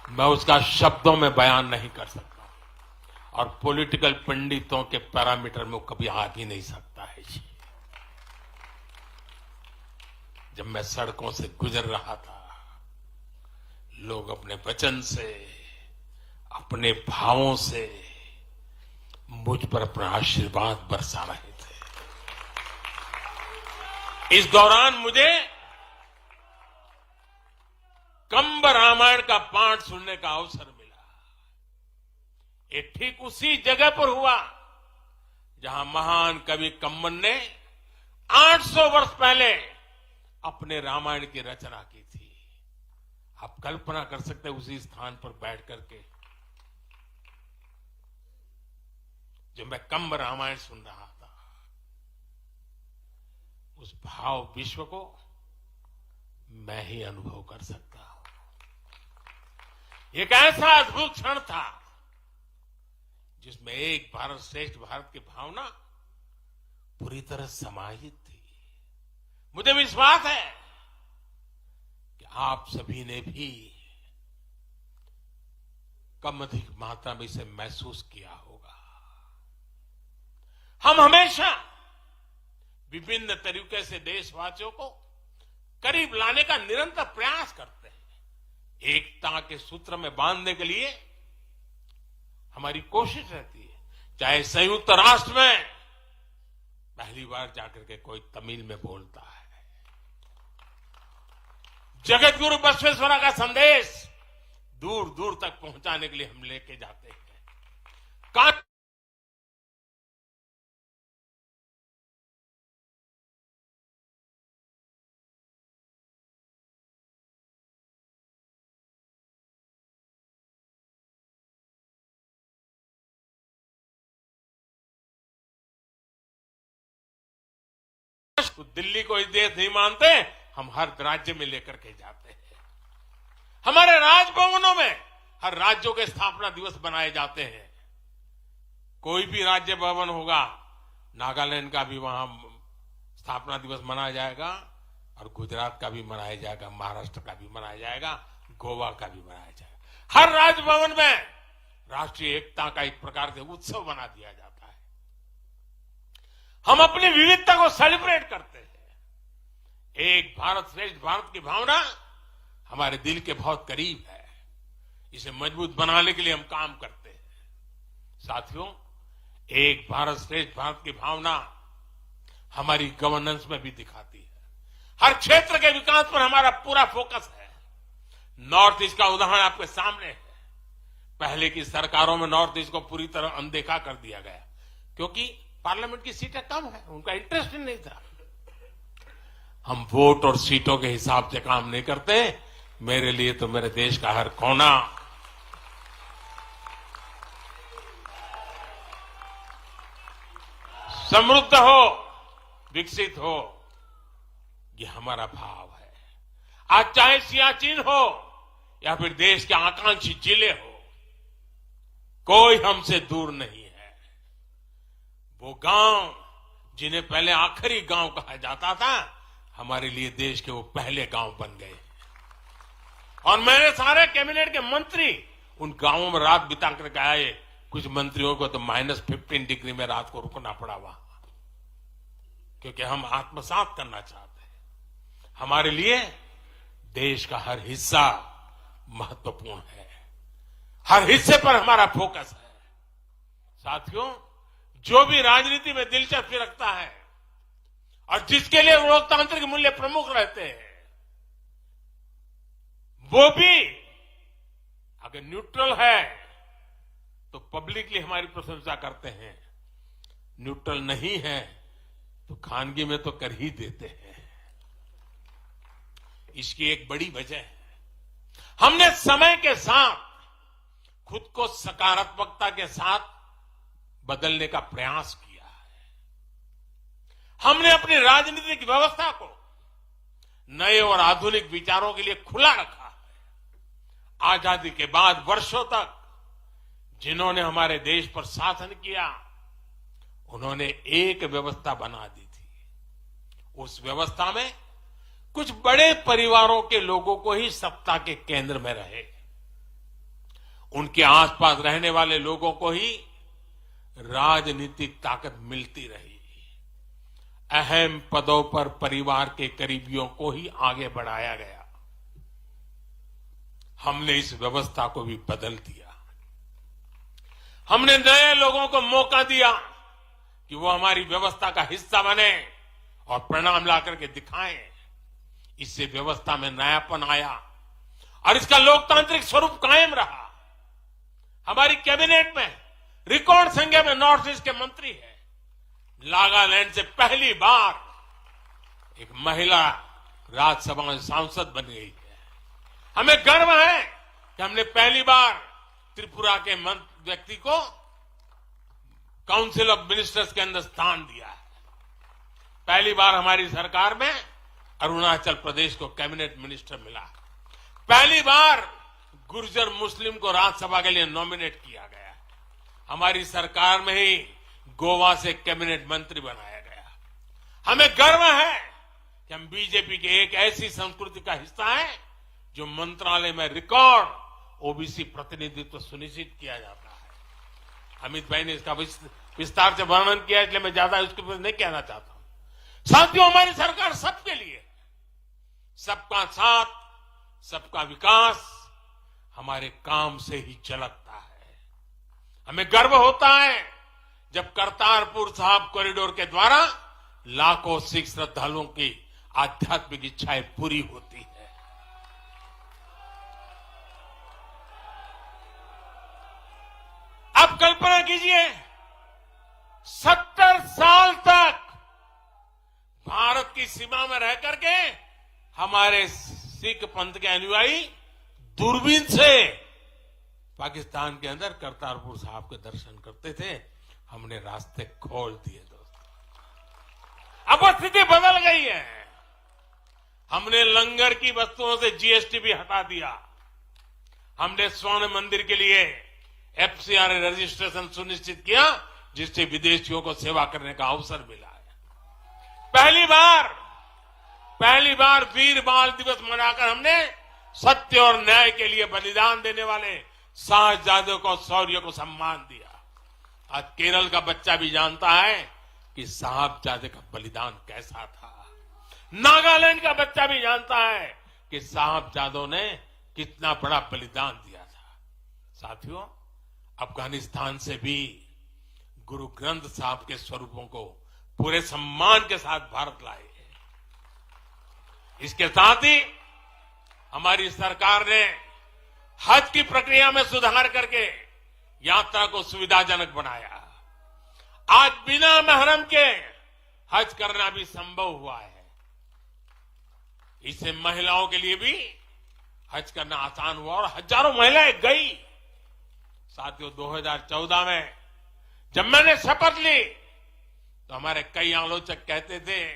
मैं उसका शब्दों में बयान नहीं कर सकता और पॉलिटिकल पंडितों के पैरामीटर में कभी आ भी नहीं सकता है। जब मैं सड़कों से गुजर रहा था, लोग अपने वचन से, अपने भावों से मुझ पर अपना आशीर्वाद बरसा रहे थे। इस दौरान मुझे कंब रामायण का पाठ सुनने का अवसर मिला। ये ठीक उसी जगह पर हुआ जहां महान कवि कंबन ने 800 वर्ष पहले अपने रामायण की रचना की थी। आप कल्पना कर सकते हैं उसी स्थान पर बैठ करके जो मैं कंब रामायण सुन रहा था, उस भाव विश्व को मैं ही अनुभव कर सकता हूं। एक ऐसा अद्भुत क्षण था जिसमें एक भारत श्रेष्ठ भारत की भावना पूरी तरह समाहित थी। मुझे विश्वास है कि आप सभी ने भी कम अधिक मात्रा में इसे महसूस किया होगा। हम हमेशा विभिन्न तरीके से देशवासियों को करीब लाने का निरंतर प्रयास करते हैं। एकता के सूत्र में बांधने के लिए हमारी कोशिश रहती है। चाहे संयुक्त राष्ट्र में पहली बार जाकर के कोई तमिल में बोलता है, जगत गुरु बसवेश्वरा का संदेश दूर दूर तक पहुंचाने के लिए हम लेके जाते हैं। तो दिल्ली को इस देश नहीं मानते, हम हर राज्य में लेकर के जाते हैं। हमारे राजभवनों में हर राज्यों के स्थापना दिवस बनाए जाते हैं। कोई भी राज्य भवन होगा, नागालैंड का भी वहां स्थापना दिवस मनाया जाएगा और गुजरात का भी मनाया जाएगा, महाराष्ट्र का भी मनाया जाएगा, गोवा का भी मनाया जाएगा। हर राजभवन में राष्ट्रीय एकता का एक प्रकार से उत्सव बना दिया जाता है। हम अपनी विविधता को सेलिब्रेट करते हैं। एक भारत श्रेष्ठ भारत की भावना हमारे दिल के बहुत करीब है। इसे मजबूत बनाने के लिए हम काम करते हैं। साथियों, एक भारत श्रेष्ठ भारत की भावना हमारी गवर्नेंस में भी दिखाती है। हर क्षेत्र के विकास पर हमारा पूरा फोकस है। नॉर्थ ईस्ट का उदाहरण आपके सामने है। पहले की सरकारों में नॉर्थ ईस्ट को पूरी तरह अनदेखा कर दिया गया क्योंकि पार्लियामेंट की सीटें कम है, उनका इंटरेस्ट ही नहीं था। हम वोट और सीटों के हिसाब से काम नहीं करते। मेरे लिए तो मेरे देश का हर कोना समृद्ध हो, विकसित हो, ये हमारा भाव है। आज चाहे सियाचिन हो या फिर देश के आकांक्षी जिले हो, कोई हमसे दूर नहीं है। वो गांव जिन्हें पहले आखिरी गांव कहा जाता था, हमारे लिए देश के वो पहले गांव बन गए। और मेरे सारे कैबिनेट के मंत्री उन गांवों में रात बिता करके आए। कुछ मंत्रियों को तो -15 डिग्री में रात को रुकना पड़ा वहां, क्योंकि हम आत्मसात करना चाहते हैं। हमारे लिए देश का हर हिस्सा महत्वपूर्ण है, हर हिस्से पर हमारा फोकस है। साथियों, जो भी राजनीति में दिलचस्पी रखता है और जिसके लिए लोकतांत्रिक मूल्य प्रमुख रहते हैं, वो भी अगर न्यूट्रल है तो पब्लिकली हमारी प्रशंसा करते हैं, न्यूट्रल नहीं है तो खानगी में तो कर ही देते हैं। इसकी एक बड़ी वजह है, हमने समय के साथ खुद को सकारात्मकता के साथ बदलने का प्रयास किया है। हमने अपनी राजनीतिक व्यवस्था को नए और आधुनिक विचारों के लिए खुला रखा है। आजादी के बाद वर्षों तक जिन्होंने हमारे देश पर शासन किया, उन्होंने एक व्यवस्था बना दी थी। उस व्यवस्था में कुछ बड़े परिवारों के लोगों को ही सत्ता के केंद्र में रहे, उनके आसपास रहने वाले लोगों को ही राजनीतिक ताकत मिलती रही। अहम पदों पर परिवार के करीबियों को ही आगे बढ़ाया गया। हमने इस व्यवस्था को भी बदल दिया। हमने नए लोगों को मौका दिया कि वो हमारी व्यवस्था का हिस्सा बने और परिणाम ला करके दिखाएं। इससे व्यवस्था में नयापन आया और इसका लोकतांत्रिक स्वरूप कायम रहा। हमारी कैबिनेट में रिकॉर्ड संख्या में नॉर्थ ईस्ट के मंत्री हैं। नागालैंड से पहली बार एक महिला राज्यसभा में सांसद बन गई है। हमें गर्व है कि हमने पहली बार त्रिपुरा के व्यक्ति को काउंसिल ऑफ मिनिस्टर्स के अंदर स्थान दिया है। पहली बार हमारी सरकार में अरुणाचल प्रदेश को कैबिनेट मिनिस्टर मिला। पहली बार गुर्जर मुस्लिम को राज्यसभा के लिए नॉमिनेट किया गया। हमारी सरकार में ही गोवा से कैबिनेट मंत्री बनाया गया। हमें गर्व है कि हम बीजेपी के एक ऐसी संस्कृति का हिस्सा है जो मंत्रालय में रिकॉर्ड ओबीसी प्रतिनिधित्व सुनिश्चित किया जाता है। अमित भाई ने इसका विस्तार से वर्णन किया, इसलिए मैं ज्यादा उसके ऊपर नहीं कहना चाहता हूं। साथियों, हमारी सरकार सबके लिए, सबका साथ, सबका विकास हमारे काम से ही झलकता है। हमें गर्व होता है जब करतारपुर साहिब कॉरिडोर के द्वारा लाखों सिख श्रद्धालुओं की आध्यात्मिक इच्छाएं पूरी होती है। अब कल्पना कीजिए, 70 साल तक भारत की सीमा में रह करके हमारे सिख पंथ के अनुयायी दूरबीन से पाकिस्तान के अंदर करतारपुर साहिब के दर्शन करते थे। हमने रास्ते खोल दिए दोस्तों। अब स्थिति बदल गई है। हमने लंगर की वस्तुओं से जीएसटी भी हटा दिया। हमने स्वर्ण मंदिर के लिए एफसीआर रजिस्ट्रेशन सुनिश्चित किया, जिससे विदेशियों को सेवा करने का अवसर मिला है। पहली बार वीर बाल दिवस मनाकर हमने सत्य और न्याय के लिए बलिदान देने वाले साहसजादों को, शौर्य को सम्मान दिया। आज केरल का बच्चा भी जानता है कि साहबजादे का बलिदान कैसा था। नागालैंड का बच्चा भी जानता है कि साहबजादों ने कितना बड़ा बलिदान दिया था। साथियों, अफगानिस्तान से भी गुरु ग्रंथ साहब के स्वरूपों को पूरे सम्मान के साथ भारत लाए हैं। इसके साथ ही हमारी सरकार ने हज की प्रक्रिया में सुधार करके यात्रा को सुविधाजनक बनाया। आज बिना महरम के हज करना भी संभव हुआ है। इससे महिलाओं के लिए भी हज करना आसान हुआ और हजारों महिलाएं गई। साथियों, 2014 में जब मैंने शपथ ली तो हमारे कई आलोचक कहते थे,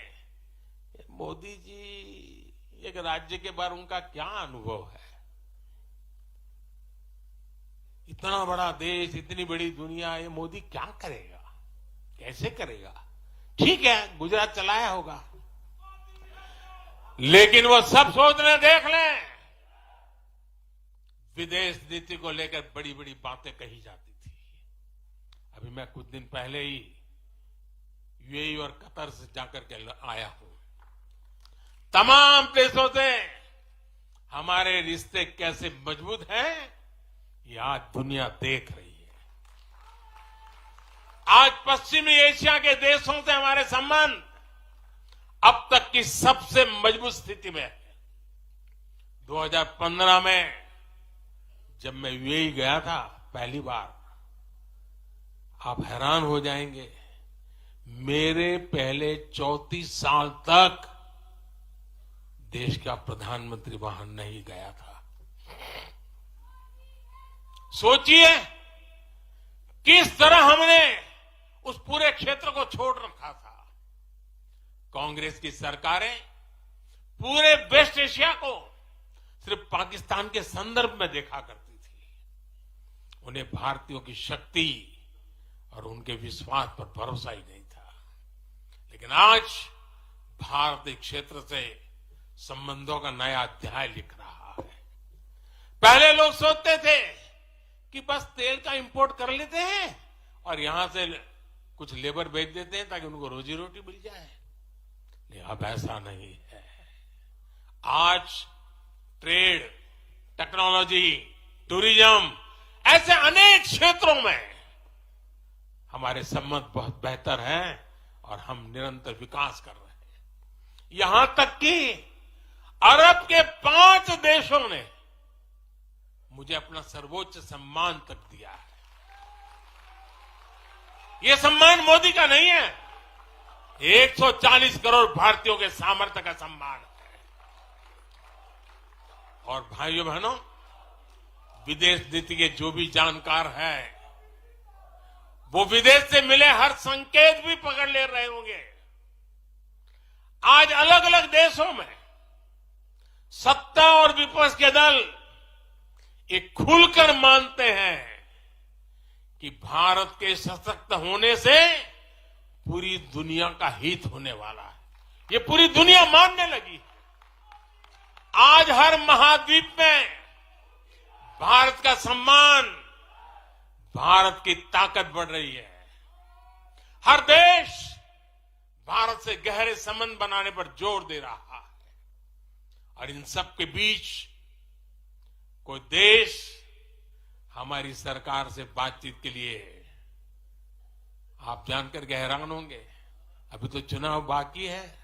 मोदी जी एक राज्य के बारे उनका क्या अनुभव है। इतना बड़ा देश, इतनी बड़ी दुनिया, ये मोदी क्या करेगा, कैसे करेगा। ठीक है, गुजरात चलाया होगा, लेकिन वो सब सोच लें, देख लें, विदेश नीति को लेकर बड़ी बड़ी बातें कही जाती थी। अभी मैं कुछ दिन पहले ही यूएई और कतर से जाकर के आया हूं। तमाम देशों से हमारे रिश्ते कैसे मजबूत हैं, ये आज दुनिया देख रही है। आज पश्चिमी एशिया के देशों से हमारे संबंध अब तक की सबसे मजबूत स्थिति में है। 2015 में जब मैं यूएई गया था पहली बार, आप हैरान हो जाएंगे, मेरे पहले 34 साल तक देश का प्रधानमंत्री वहां नहीं गया था। सोचिए किस तरह हमने उस पूरे क्षेत्र को छोड़ रखा था। कांग्रेस की सरकारें पूरे वेस्ट एशिया को सिर्फ पाकिस्तान के संदर्भ में देखा करती थी। उन्हें भारतीयों की शक्ति और उनके विश्वास पर भरोसा ही नहीं था। लेकिन आज भारत इस क्षेत्र से संबंधों का नया अध्याय लिख रहा है। पहले लोग सोचते थे कि बस तेल का इंपोर्ट कर लेते हैं और यहां से कुछ लेबर भेज देते हैं ताकि उनको रोजी रोटी मिल जाए। लेकिन अब ऐसा नहीं है। आज ट्रेड, टेक्नोलॉजी, टूरिज्म, ऐसे अनेक क्षेत्रों में हमारे संबंध बहुत बेहतर हैं और हम निरंतर विकास कर रहे हैं। यहां तक कि अरब के 5 देशों ने मुझे अपना सर्वोच्च सम्मान तक दिया है। यह सम्मान मोदी का नहीं है, 140 करोड़ भारतीयों के सामर्थ्य का सम्मान है। और भाइयों बहनों, विदेश नीति के जो भी जानकार हैं, वो विदेश से मिले हर संकेत भी पकड़ ले रहे होंगे। आज अलग अलग देशों में सत्ता और विपक्ष के दल ये खुलकर मानते हैं कि भारत के सशक्त होने से पूरी दुनिया का हित होने वाला है। ये पूरी दुनिया मानने लगी। आज हर महाद्वीप में भारत का सम्मान, भारत की ताकत बढ़ रही है। हर देश भारत से गहरे संबंध बनाने पर जोर दे रहा है। और इन सब के बीच कोई देश हमारी सरकार से बातचीत के लिए, आप जानकर के हैरान होंगे, अभी तो चुनाव बाकी है,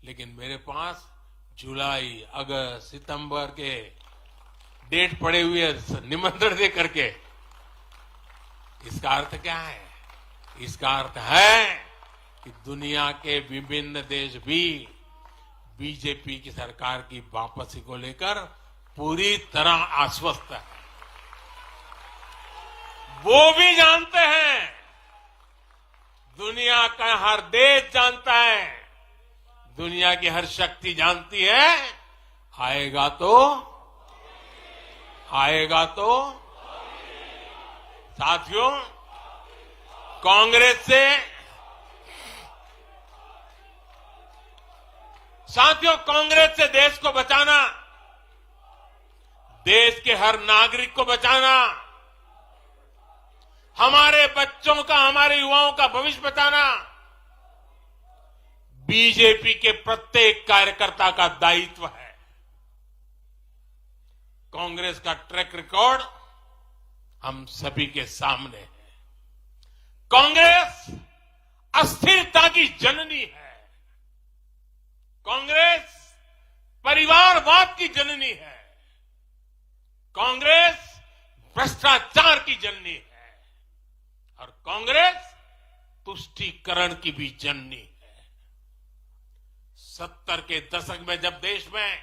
लेकिन मेरे पास जुलाई, अगस्त, सितंबर के डेट पड़े हुए निमंत्रण दे करके। इसका अर्थ क्या है? इसका अर्थ है कि दुनिया के विभिन्न देश भी बीजेपी की सरकार की वापसी को लेकर पूरी तरह आश्वस्त है। वो भी जानते हैं, दुनिया का हर देश जानता है, दुनिया की हर शक्ति जानती है, आएगा तो साथियों, कांग्रेस से देश को बचाना, देश के हर नागरिक को बचाना, हमारे बच्चों का, हमारे युवाओं का भविष्य बचाना बीजेपी के प्रत्येक कार्यकर्ता का दायित्व है। कांग्रेस का ट्रैक रिकॉर्ड हम सभी के सामने है। कांग्रेस अस्थिरता की जननी है। कांग्रेस परिवारवाद की जननी है। कांग्रेस भ्रष्टाचार की जननी है। और कांग्रेस तुष्टीकरण की भी जननी है। 70 के दशक में जब देश में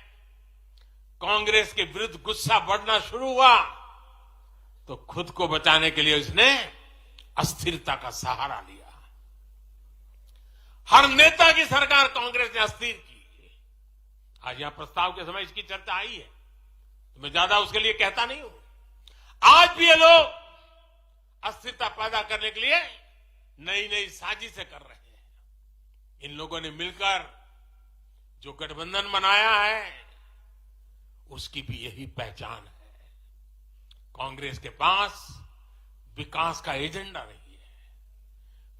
कांग्रेस के विरुद्ध गुस्सा बढ़ना शुरू हुआ, तो खुद को बचाने के लिए उसने अस्थिरता का सहारा लिया। हर नेता की सरकार कांग्रेस ने अस्थिर की। आज यहां प्रस्ताव के समय इसकी चर्चा आई है, तो मैं ज्यादा उसके लिए कहता नहीं हूं। आज भी ये लोग अस्थिरता पैदा करने के लिए नई नई साजिशें कर रहे हैं। इन लोगों ने मिलकर जो गठबंधन बनाया है, उसकी भी यही पहचान है। कांग्रेस के पास विकास का एजेंडा नहीं है,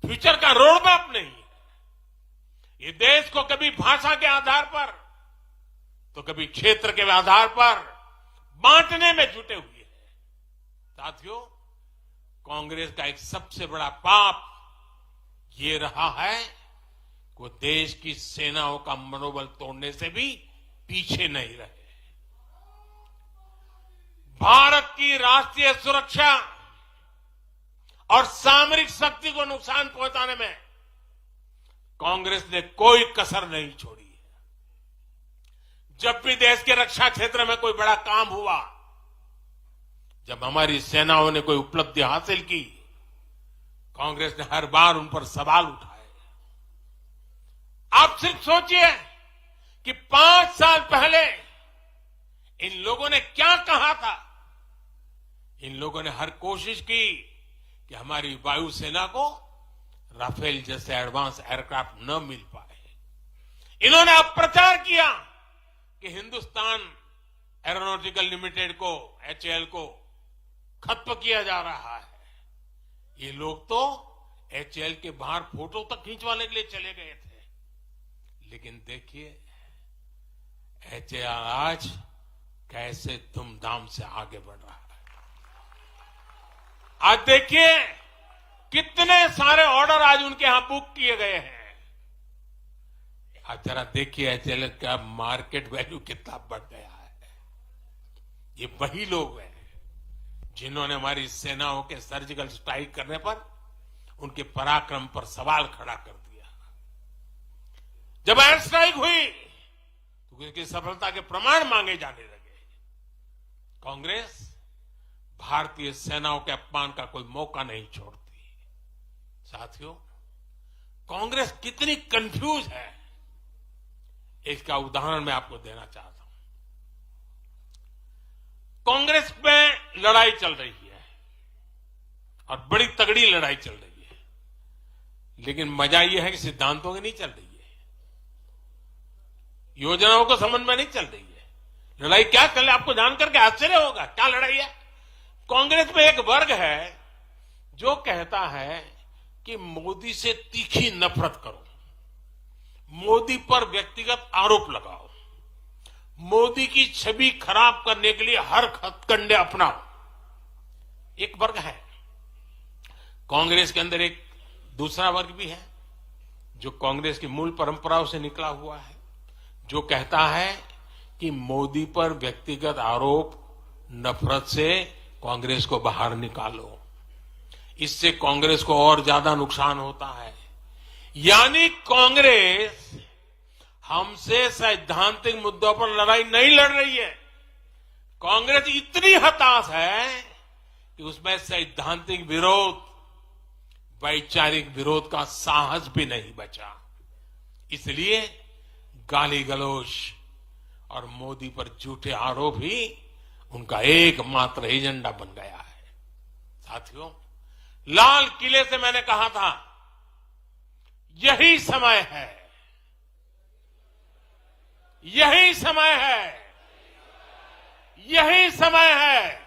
फ्यूचर का रोड मैप नहीं है। ये देश को कभी भाषा के आधार पर तो कभी क्षेत्र के आधार पर बांटने में जुटे हुए हैं। साथियों, कांग्रेस का एक सबसे बड़ा पाप ये रहा है कि वो देश की सेनाओं का मनोबल तोड़ने से भी पीछे नहीं रहे। भारत की राष्ट्रीय सुरक्षा और सामरिक शक्ति को नुकसान पहुंचाने में कांग्रेस ने कोई कसर नहीं छोड़ी है। जब भी देश के रक्षा क्षेत्र में कोई बड़ा काम हुआ, जब हमारी सेनाओं ने कोई उपलब्धि हासिल की, कांग्रेस ने हर बार उन पर सवाल उठाए। आप सिर्फ सोचिए कि 5 साल पहले इन लोगों ने क्या कहा था। इन लोगों ने हर कोशिश की कि हमारी वायुसेना को राफेल जैसे एडवांस एयरक्राफ्ट न मिल पाए। इन्होंने अब प्रचार किया कि हिंदुस्तान एरोनॉटिकल लिमिटेड को, HAL को खत्म किया जा रहा है। ये लोग तो HAL के बाहर फोटो तक खींचवाने के लिए चले गए थे। लेकिन देखिए HAL आज कैसे धूमधाम से आगे बढ़ रहा है। आज देखिए कितने सारे ऑर्डर आज उनके यहां बुक किए गए हैं। आज जरा देखिए HAL का मार्केट वैल्यू कितना बढ़ गया है। ये वही लोग हैं जिन्होंने हमारी सेनाओं के सर्जिकल स्ट्राइक करने पर उनके पराक्रम पर सवाल खड़ा कर दिया। जब एयर स्ट्राइक हुई तो उसकी सफलता के प्रमाण मांगे जाने लगे। कांग्रेस भारतीय सेनाओं के अपमान का कोई मौका नहीं छोड़ती। साथियों, कांग्रेस कितनी कंफ्यूज है, इसका उदाहरण मैं आपको देना चाहता हूं। कांग्रेस में लड़ाई चल रही है और बड़ी तगड़ी लड़ाई चल रही है, लेकिन मजा यह है कि सिद्धांतों की नहीं चल रही है, योजनाओं को समझ में नहीं चल रही है। लड़ाई क्या चल रही है आपको जानकर के आश्चर्य होगा। क्या लड़ाई है? कांग्रेस में एक वर्ग है जो कहता है कि मोदी से तीखी नफरत करो, मोदी पर व्यक्तिगत आरोप लगाओ, मोदी की छवि खराब करने के लिए हर हथकंडे अपनाओ। एक वर्ग है। कांग्रेस के अंदर एक दूसरा वर्ग भी है जो कांग्रेस की मूल परंपराओं से निकला हुआ है, जो कहता है कि मोदी पर व्यक्तिगत आरोप, नफरत से कांग्रेस को बाहर निकालो, इससे कांग्रेस को और ज्यादा नुकसान होता है। यानी कांग्रेस हमसे सैद्धांतिक मुद्दों पर लड़ाई नहीं लड़ रही है। कांग्रेस इतनी हताश है कि उसमें सैद्धांतिक विरोध, वैचारिक विरोध का साहस भी नहीं बचा। इसलिए गाली गलौज और मोदी पर झूठे आरोप ही उनका एकमात्र एजेंडा बन गया है। साथियों, लाल किले से मैंने कहा था यही समय है, यही समय है, यही समय है।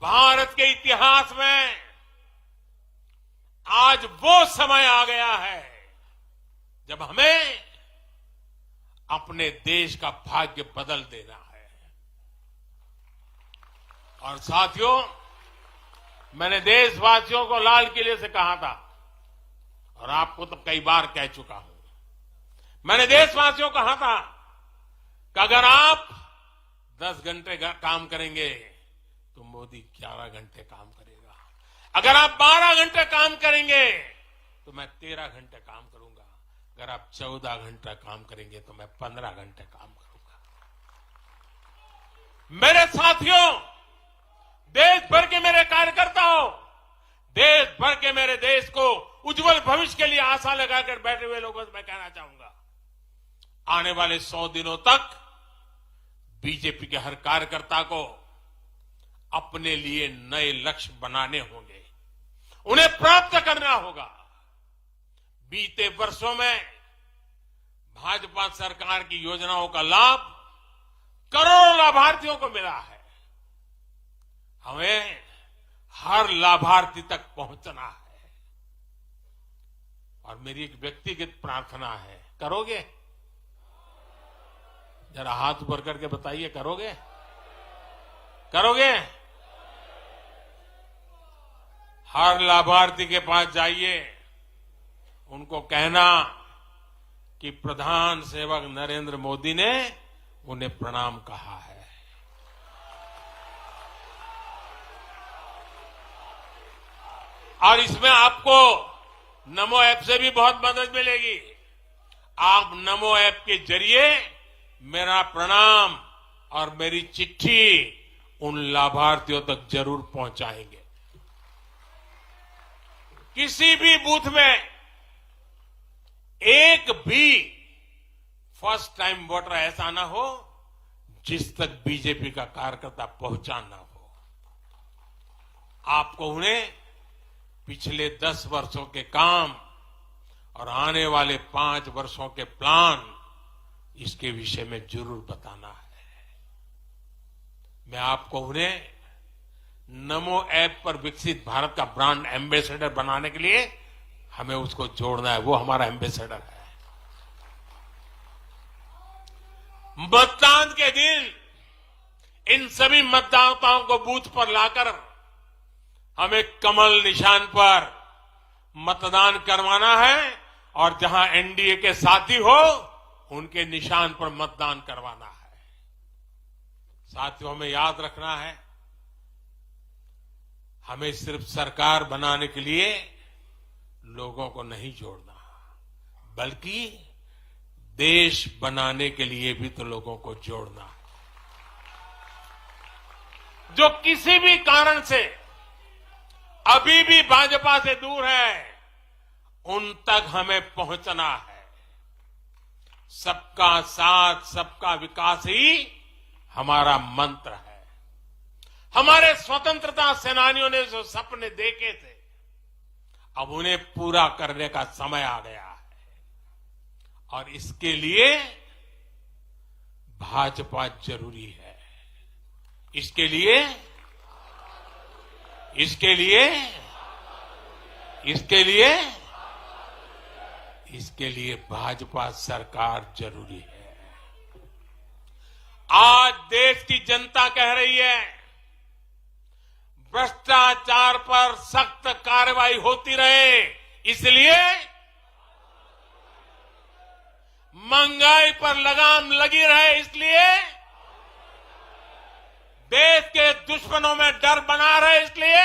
भारत के इतिहास में आज वो समय आ गया है जब हमें अपने देश का भाग्य बदल देना है। और साथियों, मैंने देशवासियों को लाल किले से कहा था और आपको तो कई बार कह चुका हूं। मैंने देशवासियों को कहा था कि अगर आप 10 घंटे काम करेंगे तो मोदी 11 घंटे काम करेगा। अगर आप 12 घंटे काम करेंगे तो मैं 13 घंटे काम करूंगा। अगर आप 14 घंटा काम करेंगे तो मैं 15 घंटे काम करूंगा। मेरे साथियों, देश भर के मेरे कार्यकर्ताओं, देश भर के मेरे देश को उज्जवल भविष्य के लिए आशा लगाकर बैठे हुए लोगों से मैं कहना चाहूंगा, आने वाले 100 दिनों तक बीजेपी के हर कार्यकर्ता को अपने लिए नए लक्ष्य बनाने होंगे, उन्हें प्राप्त करना होगा। बीते वर्षों में भाजपा सरकार की योजनाओं का लाभ करोड़ों लाभार्थियों को मिला है। हमें हर लाभार्थी तक पहुंचना है। और मेरी एक व्यक्तिगत प्रार्थना है, करोगे? जरा हाथ ऊपर करके बताइए, करोगे? करोगे? हर लाभार्थी के पास जाइए, उनको कहना कि प्रधान सेवक नरेंद्र मोदी ने उन्हें प्रणाम कहा है। और इसमें आपको नमो ऐप से भी बहुत मदद मिलेगी। आप नमो ऐप के जरिए मेरा प्रणाम और मेरी चिट्ठी उन लाभार्थियों तक जरूर पहुंचाएंगे। किसी भी बूथ में एक भी फर्स्ट टाइम वोटर ऐसा ना हो जिस तक बीजेपी का कार्यकर्ता पहुंचा ना हो। आपको उन्हें पिछले 10 वर्षों के काम और आने वाले 5 वर्षों के प्लान, इसके विषय में जरूर बताना है। मैं आपको उन्हें नमो ऐप पर विकसित भारत का ब्रांड एम्बेसडर बनाने के लिए हमें उसको जोड़ना है। वो हमारा एम्बेसडर है। मतदान के दिन इन सभी मतदाताओं को बूथ पर लाकर हमें कमल निशान पर मतदान करवाना है और जहां एनडीए के साथी हो उनके निशान पर मतदान करवाना है। साथियों, हमें याद रखना है, हमें सिर्फ सरकार बनाने के लिए लोगों को नहीं जोड़ना, बल्कि देश बनाने के लिए भी तो लोगों को जोड़ना है। जो किसी भी कारण से अभी भी भाजपा से दूर है, उन तक हमें पहुंचना है। सबका साथ, सबका विकास ही हमारा मंत्र है। हमारे स्वतंत्रता सेनानियों ने जो सपने देखे थे, अब उन्हें पूरा करने का समय आ गया है। और इसके लिए भाजपा जरूरी है। इसके लिए भाजपा सरकार जरूरी है। आज देश की जनता कह रही है, भ्रष्टाचार पर सख्त कार्रवाई होती रहे, इसलिए महंगाई पर लगाम लगी रहे, इसलिए देश के दुश्मनों में डर बना रहे, इसलिए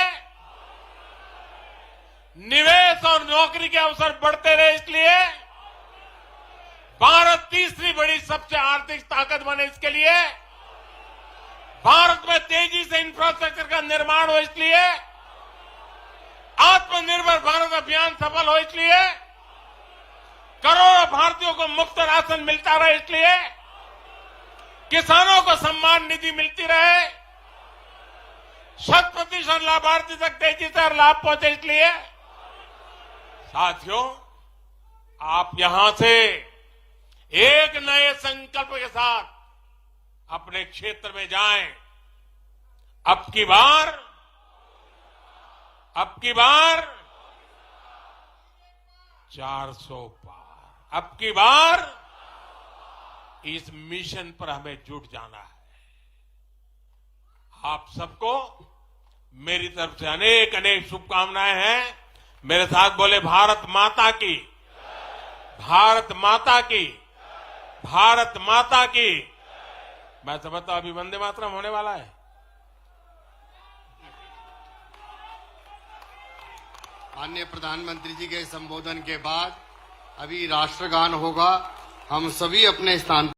निवेश और नौकरी के अवसर बढ़ते रहे, इसलिए भारत तीसरी बड़ी सबसे आर्थिक ताकत बने, इसके लिए भारत में तेजी से इंफ्रास्ट्रक्चर का निर्माण हो, इसलिए आत्मनिर्भर भारत अभियान सफल हो, इसलिए करोड़ों भारतीयों को मुफ्त राशन मिलता रहे, इसलिए किसानों को सम्मान निधि मिलती रहे, 100% लाभार्थी तक तेजी से लाभ पहुंचे, इसलिए साथियों, आप यहां से एक नए संकल्प के साथ अपने क्षेत्र में जाएं। अब की बार 400 पार, अब की बार इस मिशन पर हमें जुट जाना है। आप सबको मेरी तरफ से अनेक अनेक शुभकामनाएं हैं। मेरे साथ बोले, भारत माता की, भारत माता की, भारत माता की। मैं समझता हूं अभी वंदे मातरम होने वाला है। माननीय प्रधानमंत्री जी के संबोधन के बाद अभी राष्ट्रगान होगा। हम सभी अपने स्थान